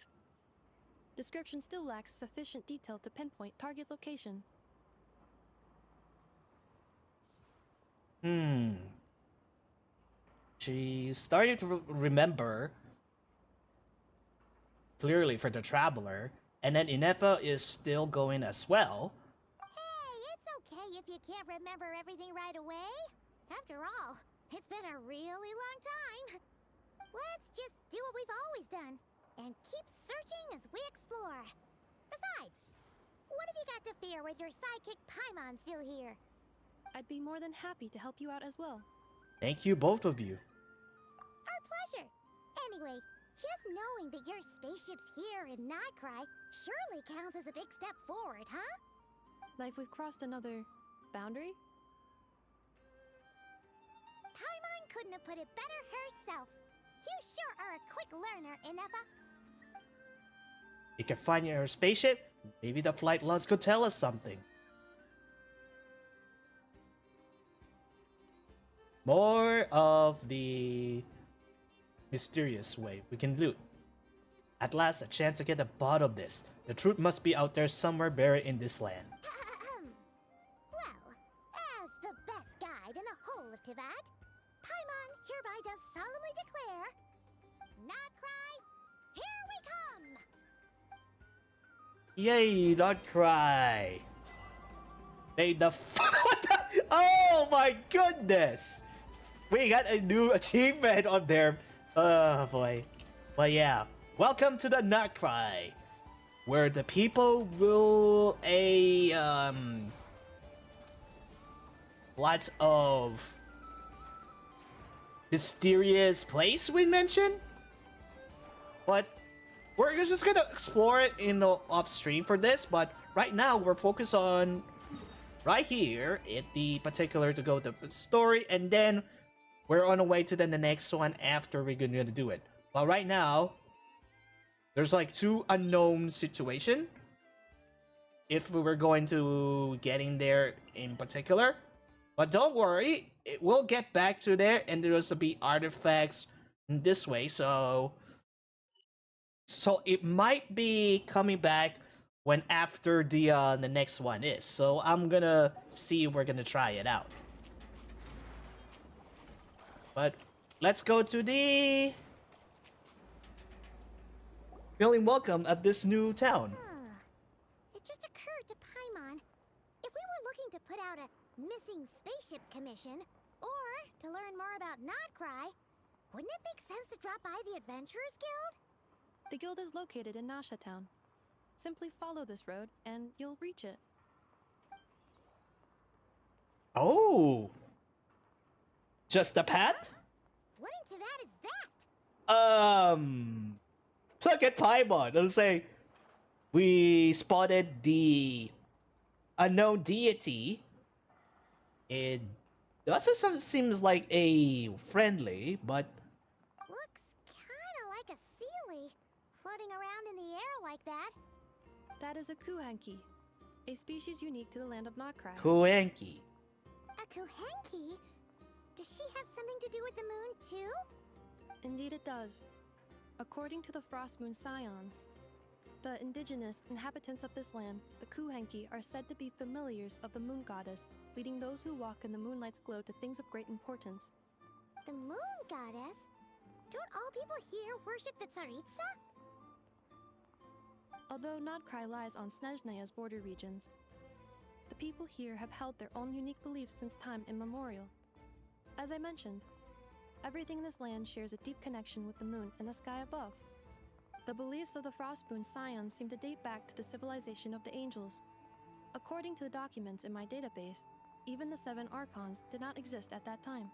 Description still lacks sufficient detail to pinpoint target location. She started to remember clearly for the traveler, and then Inepa is still going as well. Hey, it's okay if you can't remember everything right away. After all, it's been a really long time. Let's just do what we've always done, and keep searching as we explore. Besides, what have you got to fear with your sidekick Paimon still here? I'd be more than happy to help you out as well. Thank you, both of you. Our pleasure. Anyway, just knowing that your spaceship's here in Nightcry surely counts as a big step forward, huh? Like we've crossed another boundary? Paimon couldn't have put it better herself. You sure are a quick learner, Inepa. You can find your spaceship. Maybe the flight logs could tell us something. More of the mysterious way we can loot. At last, a chance to get the bottom of this. The truth must be out there somewhere buried in this land. Well, as the best guide in the whole of Tivat, Paimon hereby does solemnly declare, Nightcry, here we come! Yay, not cry. May the what the? Oh my goodness! We got a new achievement on there. Oh boy. But yeah, welcome to the Nightcry, where the people will lots of mysterious place we mentioned. But we're just gonna explore it in the off stream for this. But right now we're focused on right here at the particular to go to the story, and then we're on the way to the next one after we're gonna do it. But right now, there's like two unknown situation. If we were going to getting there in particular, but don't worry, it will get back to there, and there's to be artifacts in this way. So it might be coming back when after the next one is. So I'm gonna see if we're gonna try it out. But let's go to the feeling welcome at this new town. It just occurred to Paimon, if we were looking to put out a missing spaceship commission, or to learn more about Nightcry, wouldn't it make sense to drop by the Adventurers Guild? The guild is located in Nasha Town. Simply follow this road and you'll reach it. Oh, just a pat? What in Tivat is that? Look at Paimon. Let's say we spotted the unknown deity. It also seems like a friendly, but Looks kinda like a Sealy, floating around in the air like that. That is a kuhanki, a species unique to the land of Notcry. Kuenki. A Kuhenki? Does she have something to do with the moon, too? Indeed it does. According to the Frost Moon Scions, the indigenous inhabitants of this land, the kuhanki, are said to be familiars of the moon goddess, leading those who walk in the moonlight's glow to things of great importance. The moon goddess? Don't all people here worship the Tsaritsa? Although Nodkrai lies on Snezhneya's border regions, the people here have held their own unique beliefs since time immemorial. As I mentioned, everything in this land shares a deep connection with the moon and the sky above. The beliefs of the Frostmoon Scions seem to date back to the civilization of the angels. According to the documents in my database, even the 7 Archons did not exist at that time.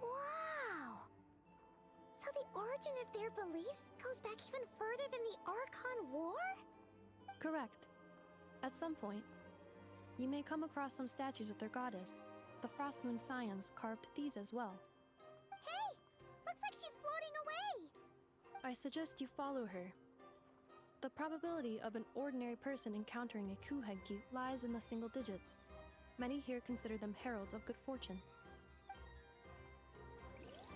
Wow! So the origin of their beliefs goes back even further than the Archon War? Correct. At some point, you may come across some statues of their goddess. The Frostmoon Scions carved these as well. Hey! Looks like she's floating away! I suggest you follow her. The probability of an ordinary person encountering a Kuhegki lies in the single digits. Many here consider them heralds of good fortune.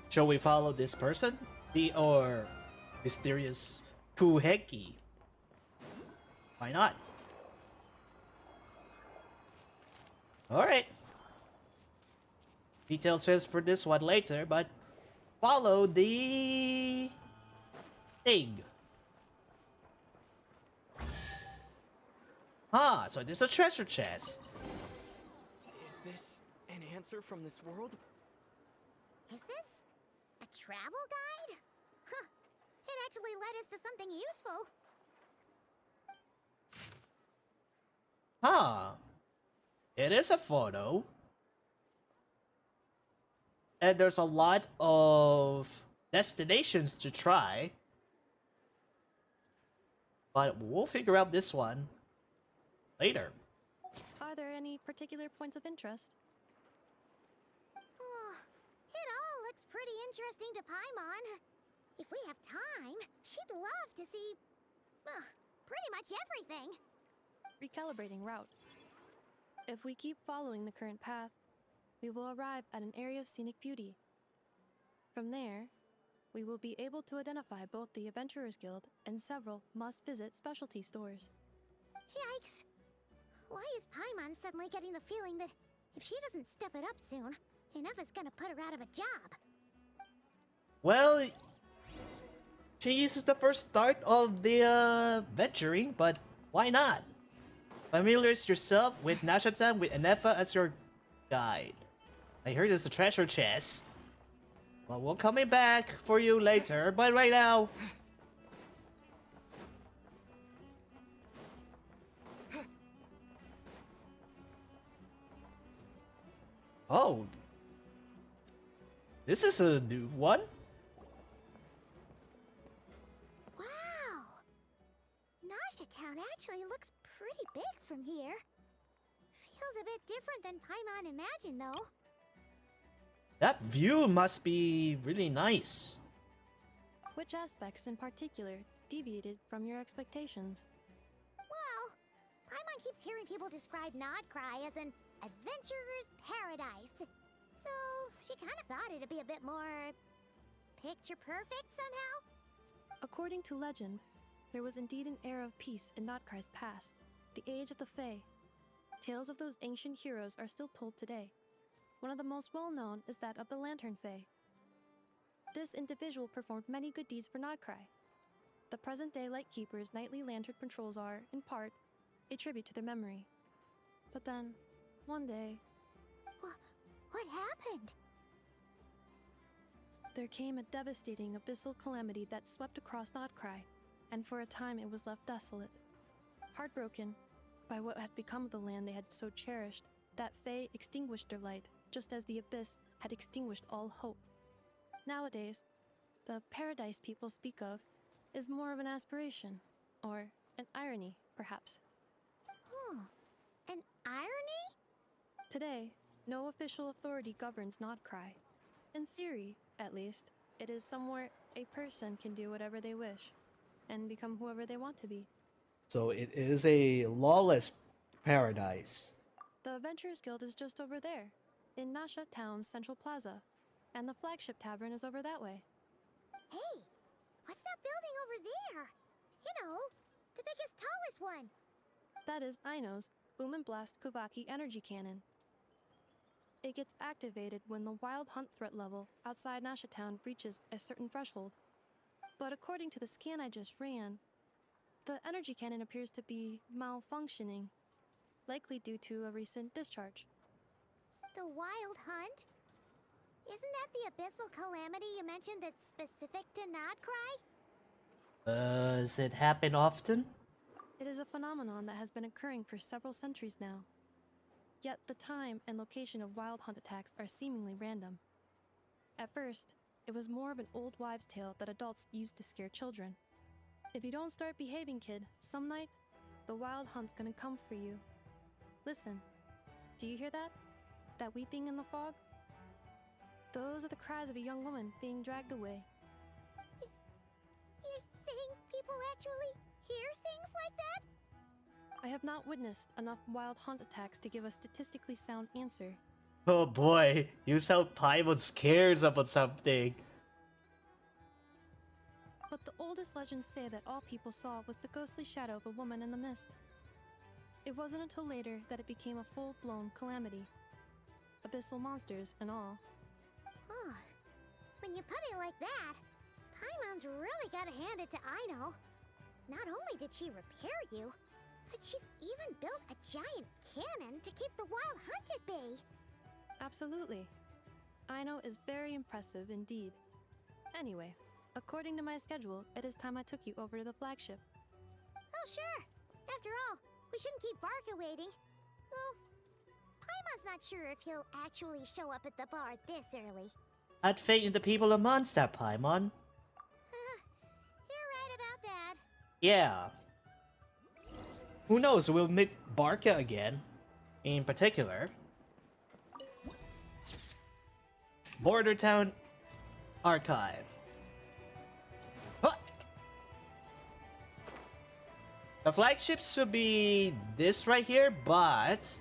Shall we follow this person? The or mysterious Kuheki? Why not? Alright. Details for this one later, but follow the thing. Ah, so this is a treasure chest. Is this an answer from this world? Is this a travel guide? Huh. It actually led us to something useful. Huh. It is a photo. And there's a lot of destinations to try. But we'll figure out this one later. Are there any particular points of interest? Oh, it all looks pretty interesting to Paimon. If we have time, she'd love to see, pretty much everything. Recalibrating route. If we keep following the current path, we will arrive at an area of scenic beauty. From there, we will be able to identify both the Adventurers Guild and several must-visit specialty stores. Yikes! Why is Paimon suddenly getting the feeling that if she doesn't step it up soon, Ineva's gonna put her out of a job? Well, she's the first start of the venturing, but why not? Familiarize yourself with Nashatan with Inefa as your guide. I heard there's a treasure chest. Well, we're coming back for you later, but right now... Oh. This is a new one? Wow! Nasha Town actually looks pretty big from here. Feels a bit different than Paimon imagined, though. That view must be really nice. Which aspects in particular deviated from your expectations? Well, Paimon keeps hearing people describe Nodkrai as an adventurer's paradise. So, she kind of thought it'd be a bit more picture perfect somehow. According to legend, there was indeed an era of peace in Nodkrai's past, the age of the Fae. Tales of those ancient heroes are still told today. One of the most well-known is that of the Lantern Fae. This individual performed many good deeds for Nodkrai. The present-day Lightkeeper's nightly lantern patrols are, in part, a tribute to their memory. But then, one day, What happened? there came a devastating abyssal calamity that swept across Nodkrai, and for a time it was left desolate. Heartbroken by what had become of the land they had so cherished, that Fae extinguished their light, just as the abyss had extinguished all hope. Nowadays, the paradise people speak of is more of an aspiration, or an irony, perhaps. An irony? Today, no official authority governs Nodkrai. In theory, at least, it is somewhere a person can do whatever they wish, and become whoever they want to be. So it is a lawless paradise. The Adventurers Guild is just over there, in Nasha Town's Central Plaza, and the flagship tavern is over that way. Hey, what's that building over there? You know, the biggest, tallest one. That is Aino's Boom and Blast Kuvaki energy cannon. It gets activated when the wild hunt threat level outside Nasha Town reaches a certain threshold. But according to the scan I just ran, the energy cannon appears to be malfunctioning, likely due to a recent discharge. The wild hunt? Isn't that the abyssal calamity you mentioned that's specific to Nodcry? Does it happen often? It is a phenomenon that has been occurring for several centuries now. Yet the time and location of wild hunt attacks are seemingly random. At first, it was more of an old wives' tale that adults used to scare children. If you don't start behaving, kid, some night, the wild hunt's gonna come for you. Listen, do you hear that? That weeping in the fog? Those are the cries of a young woman being dragged away. You're saying people actually hear things like that? I have not witnessed enough wild hunt attacks to give a statistically sound answer. Oh boy, you sound Paimon scared about something. But the oldest legends say that all people saw was the ghostly shadow of a woman in the mist. It wasn't until later that it became a full-blown calamity. Abyssal monsters and all. Oh, when you put it like that, Paimon's really gotta hand it to Aino. Not only did she repair you, but she's even built a giant cannon to keep the wild hunt at bay. Absolutely. Aino is very impressive indeed. Anyway, according to my schedule, it is time I took you over to the flagship. Oh, sure. After all, we shouldn't keep Barca waiting. Well, Paimon's not sure if he'll actually show up at the bar this early. I'd faith in the people of Mondstadt, Paimon. You're right about that. Yeah. Who knows, we'll meet Barca again. In particular, Border Town Archive. Huh. The flagship should be this right here, but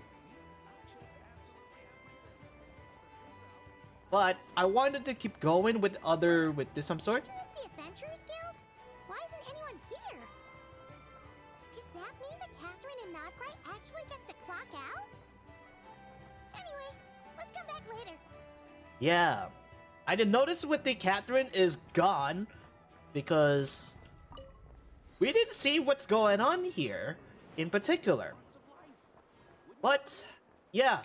I wanted to keep going with this some sort. Isn't this the Adventurers Guild? Why isn't anyone here? Does that mean that Catherine and Nodcry actually gets to clock out? Anyway, let's come back later. Yeah. I did notice with the Catherine is gone because we didn't see what's going on here in particular. But yeah,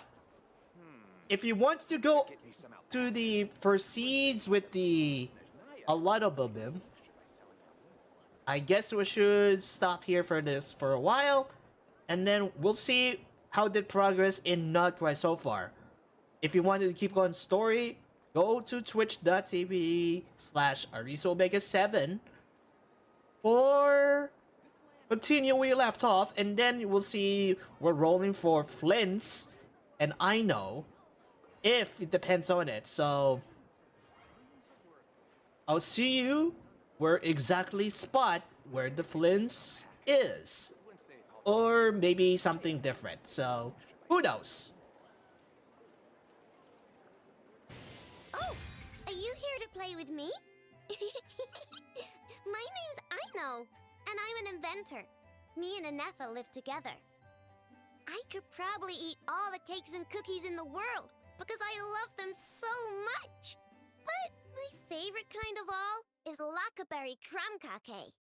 if you want to go to the proceeds with the a lot of them, I guess we should stop here for this for a while, and then we'll see how the progress in Nodcry so far. If you wanted to keep going story, go to twitch.tv/ArisoOmega7 or continue where you left off, and then you will see we're rolling for Flins and Aino, if it depends on it. So I'll see you where exactly spot where the Flins is, or maybe something different. So who knows? Oh, are you here to play with me? My name's Aino, and I'm an inventor. Me and Anefa live together. I could probably eat all the cakes and cookies in the world because I love them so much. But my favorite kind of all is Lockaberry Crumb Cake.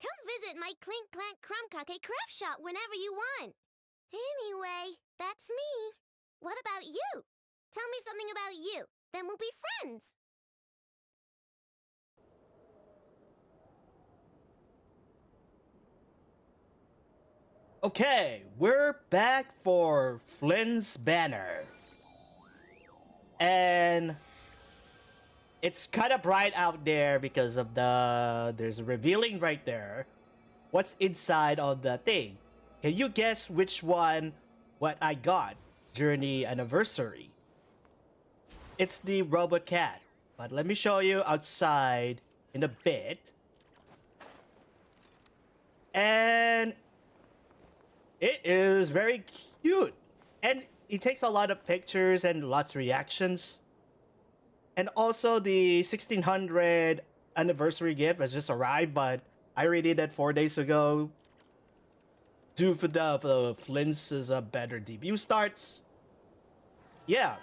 Come visit my Clink Clank Crumb Cake craft shop whenever you want. Anyway, that's me. What about you? Tell me something about you, then we'll be friends. Okay, we're back for Flynn's banner. And it's kind of bright out there because of there's a revealing right there. What's inside of the thing? Can you guess which one, what I got during the anniversary? It's the robot cat. But let me show you outside in a bit. And it is very cute. And it takes a lot of pictures and lots of reactions. And also the 1600 anniversary gift has just arrived, but I already did that 4 days ago. Due for the Flint's better debut starts. Yeah.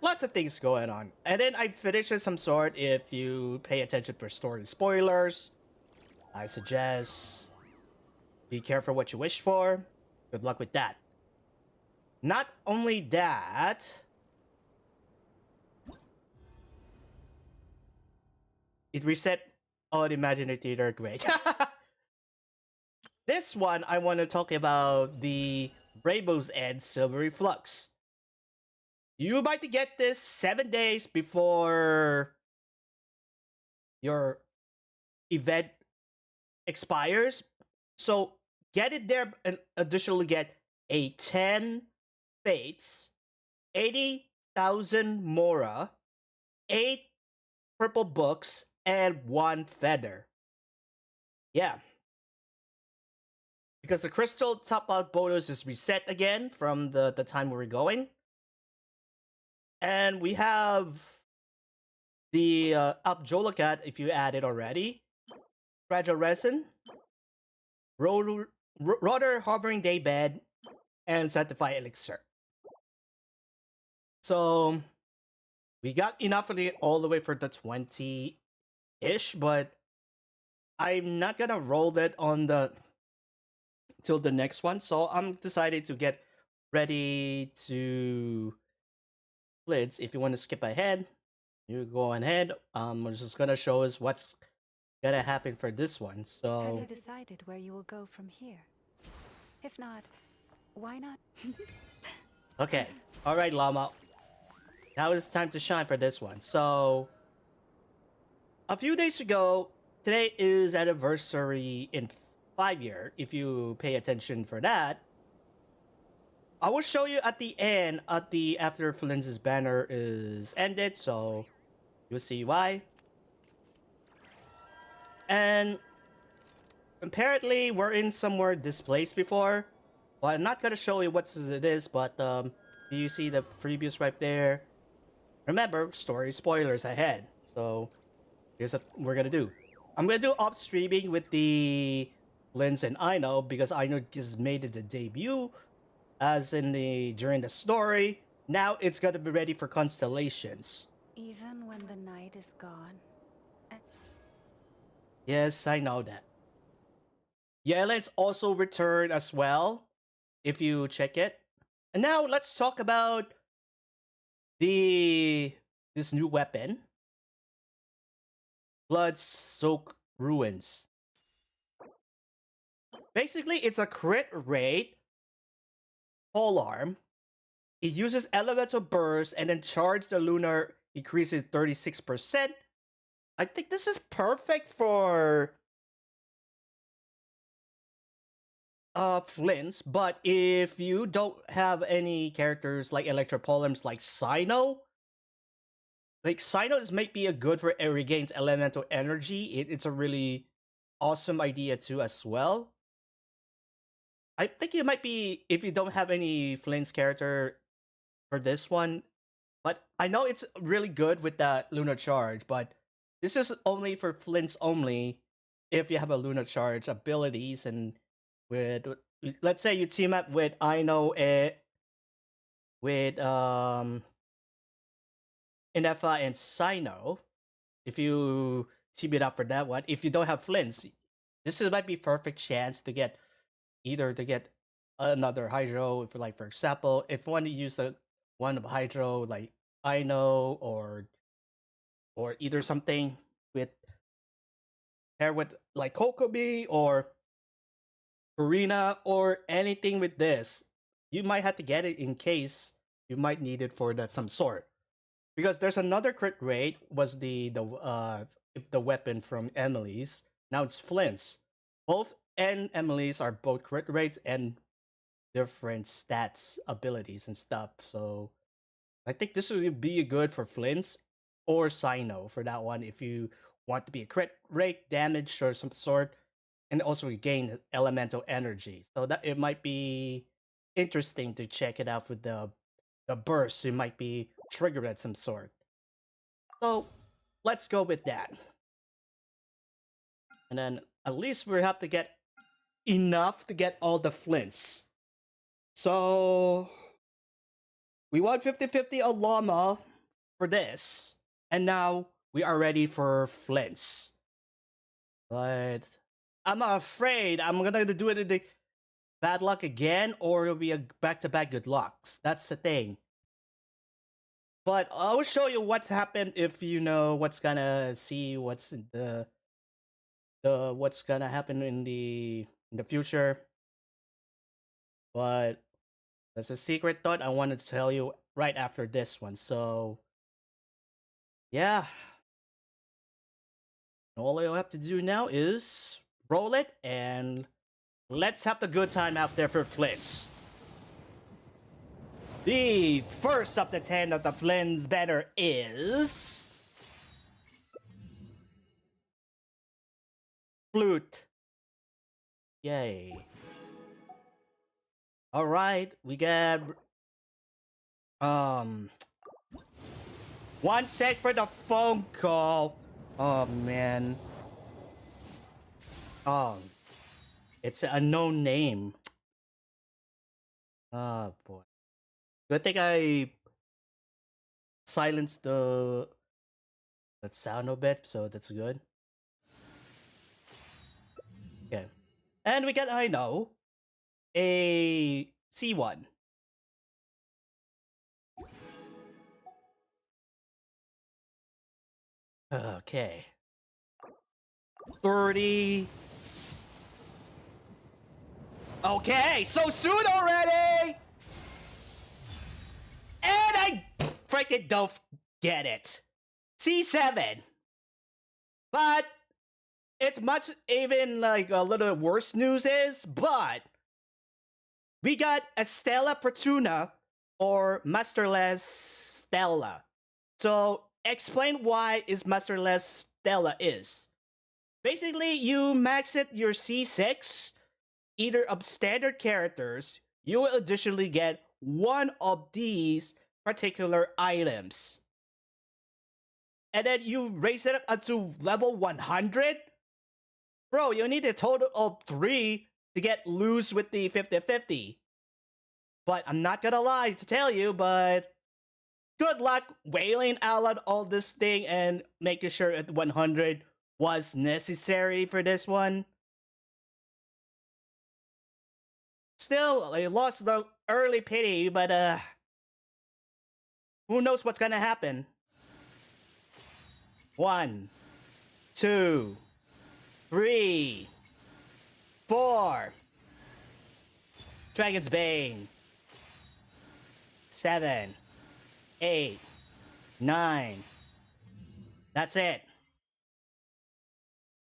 lots of things going on. And then I finished it some sort. If you pay attention for story spoilers, I suggest be careful what you wish for. Good luck with that. Not only that, it reset all the imaginary theater. Great. This one, I want to talk about the Rainbow's End Silvery Flux. You might get this 7 days before your event expires. So get it there and additionally get a 10 fates, 80,000 mora, 8 purple books, and 1 feather. Yeah. Because the crystal top out bonus is reset again from the time we were going. And we have the Upjolacat if you add it already. Fragile Resin, Rotor Hovering Daybed, and Sanctify Elixir. So we got enough of it all the way for the 20-ish, but I'm not gonna roll that on the till the next one. So I'm decided to get ready to Flins. If you want to skip ahead, you go ahead. I'm just gonna show us what's gonna happen for this one. Have So you decided where you will go from here? If not, why not? okay, all right, Llama. Now it's time to shine for this one. So a few days ago, today is anniversary in 5 year. If you pay attention for that, I will show you at the end, after Flins' banner is ended, so you'll see why. And apparently, we're in somewhere displaced before. Well, I'm not gonna show you what it is, but you see the previews right there. Remember, story spoilers ahead. So here's what we're gonna do. I'm gonna do off streaming with the Flins and Aino because Aino just made it a debut. As in during the story, now it's gonna be ready for constellations. Even when the night is gone. Yes, I know that. Yelen's also returned as well, if you check it. And now let's talk about this new weapon, Blood Soak Ruins. Basically, it's a crit rate pole arm. It uses elemental burst and then charge the lunar increases 36%. I think this is perfect for Flins, but if you don't have any characters like Electropolems like Sino, might be a good for it regains elemental energy. It's a really awesome idea too as well. I think it might be if you don't have any Flint's character for this one, but I know it's really good with that Lunar Charge, but this is only for Flint's only if you have a Lunar Charge abilities and with, let's say you team up with Aino with Inefa and Sino. If you team it up for that one, if you don't have Flint's, this might be perfect chance to get another Hydro. If like for example, if you want to use the one of Hydro like Aino or either something with pair with like Kokobi or Karina or anything with this, you might have to get it in case you might need it for that some sort. Because there's another crit rate was the weapon from Emily's. Now it's Flint's. Both and Emily's are both crit rates and different stats, abilities, and stuff. So I think this would be good for Flint's or Sino for that one if you want to be a crit rate, damage, or some sort, and also regain elemental energy. So that it might be interesting to check it out with the burst. It might be triggered at some sort. So let's go with that. And then at least we have to get enough to get all the Flints. So we want 50-50 a Llama for this. And now we are ready for Flins. But I'm afraid I'm gonna do it in the bad luck again, or it'll be a back-to-back good lucks. That's the thing. But I will show you what's happened if you know what's gonna see what's in the what's gonna happen in the future. But that's a secret thought I wanted to tell you right after this one. So yeah. All you have to do now is roll it and let's have the good time out there for Flins. The first of the 10 of the Flins banner is Flute. Yay. Alright, we got 1 sec for the phone call. Oh man. Oh, it's an unknown name. Oh boy. Good thing I silenced the that sound a bit, so that's good. Okay. And we got Aino, a C1. Okay. 30. Okay, so soon already! And I freaking don't get it. C7. But it's much even like a little worse news is, but we got a Stella Fortuna or Masterless Stella. So explain why is Masterless Stella is. Basically, you max it your C6, either of standard characters, you will additionally get one of these particular items. And then you raise it up to level 100? Bro, you need a total of 3 to get loose with the 50-50. But I'm not gonna lie to tell you, but good luck wailing out all this thing and making sure that 100 was necessary for this one. Still, I lost the early pity, but who knows what's gonna happen? 1, 2, 3, 4. Dragon's Bane. 7, 8, 9. That's it.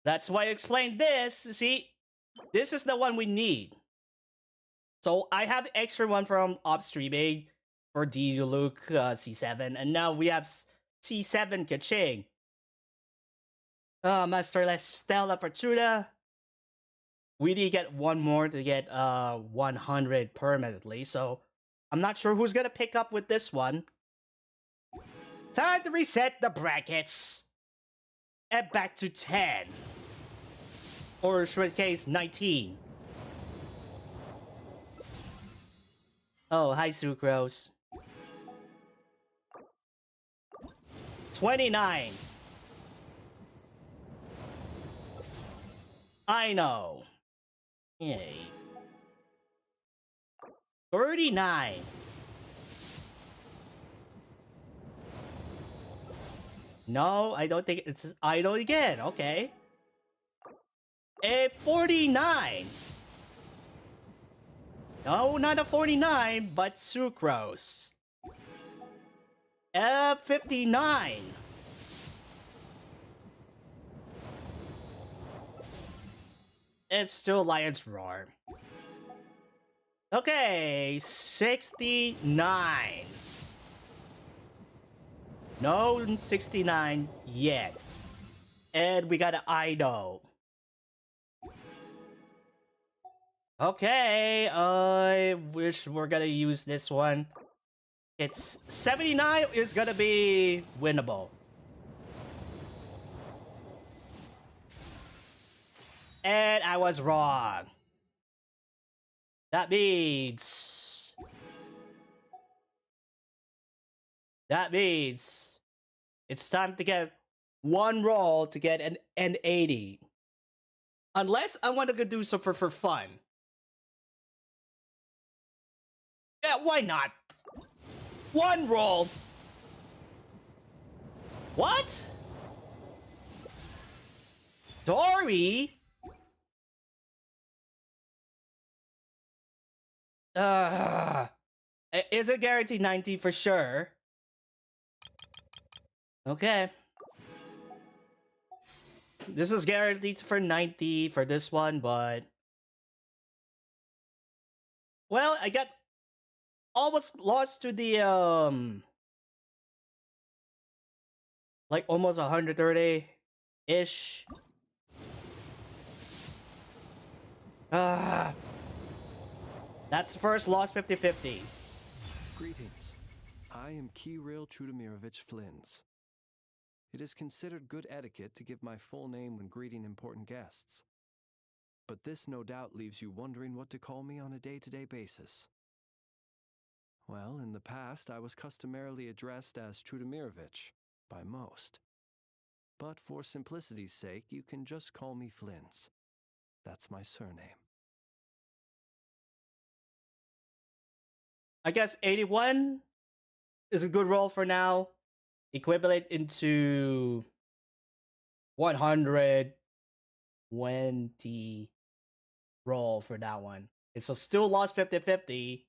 That's why I explained this. See, this is the one we need. So I have extra one from Upstreaming for D Luke C7, and now we have C7 Kaching. Masterless Stella Fortuna. We need to get one more to get 100 permanently, so I'm not sure who's gonna pick up with this one. Time to reset the brackets. And back to 10. Or should case 19. Oh, hi Sucrose. 29. I know. Yay. 39. No, I don't think it's idle again. Okay. A 49. No, not a 49, but Sucrose. A 59. It's still Lion's Roar. Okay, 69. No 69 yet. And we got an Ido. Okay, I wish we're gonna use this one. It's 79 is gonna be winnable. And I was wrong. That means It's time to get one roll to get an 80. Unless I want to do something for fun. Yeah, why not? One roll. What? Dory? Is it guaranteed 90 for sure? Okay. This is guaranteed for 90 for this one, but... Well, I got almost lost to the, like, almost 130-ish. That's the first loss 50-50. Greetings. I am Kirill Trudemirovich Flins. It is considered good etiquette to give my full name when greeting important guests. But this no doubt leaves you wondering what to call me on a day-to-day basis. Well, in the past, I was customarily addressed as Trudemirovich by most. But for simplicity's sake, you can just call me Flins. That's my surname. I guess 81 is a good roll for now. Equivalent into 120 roll for that one. It's a still lost 50-50.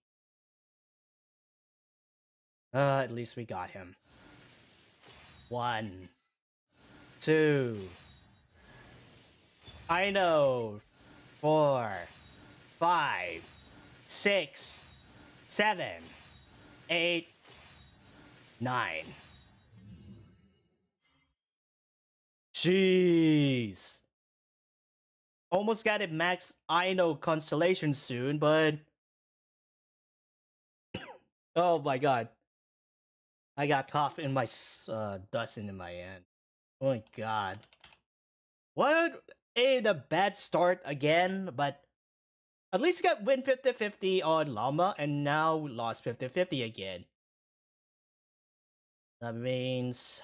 At least we got him. 1, 2. I know. 4, 5, 6, 7, 8, 9. Jeez. Almost got it max Aino constellation soon, but... oh my god. I got cough in my dust in my hand. Oh my god. What a bad start again, but at least got win 50-50 on Llama and now lost 50-50 again. That means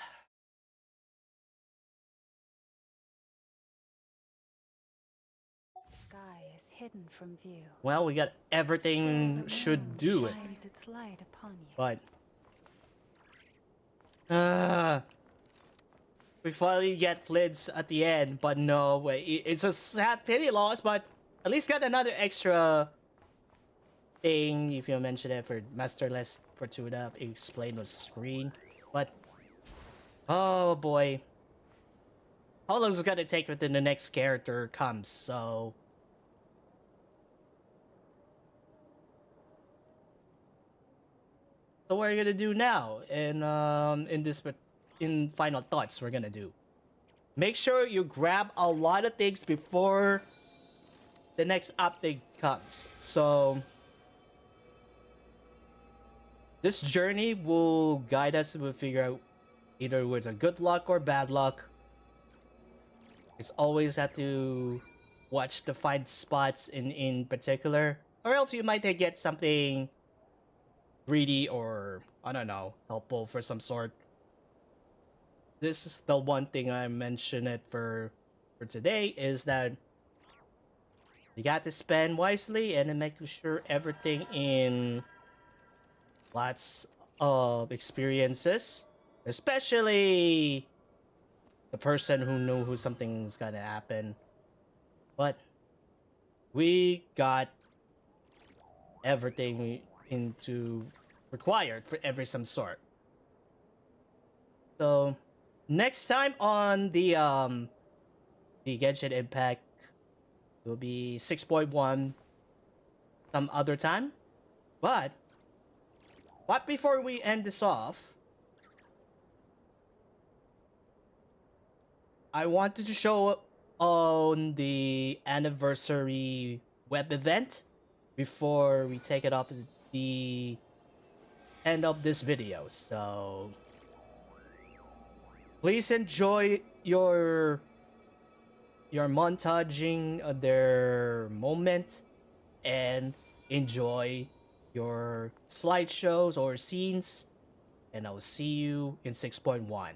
Sky is hidden from view. well, we got everything Still the should moon do it. shines its light upon you. But we finally get Flins at the end, but no way. It's a sad pity loss, but at least got another extra thing, if you mention it, for Masterless Fortuna, explain on screen. But oh boy. How long is it gonna take until the next character comes, so what are you gonna do now? And in final thoughts, we're gonna do. Make sure you grab a lot of things before the next update comes. So this journey will guide us to figure out either with a good luck or bad luck. It's always have to watch the find spots in particular, or else you might get something greedy or, I don't know, helpful for some sort. This is the one thing I mentioned it for today, is that you got to spend wisely and then make sure everything in lots of experiences, especially the person who knew who something's gonna happen. But we got everything we into required for every some sort. So next time on the Genshin Impact will be 6.1 some other time. But before we end this off, I wanted to show on the anniversary web event before we take it off at the end of this video. So please enjoy your montaging of their moment and enjoy your slideshows or scenes, and I'll see you in 6.1.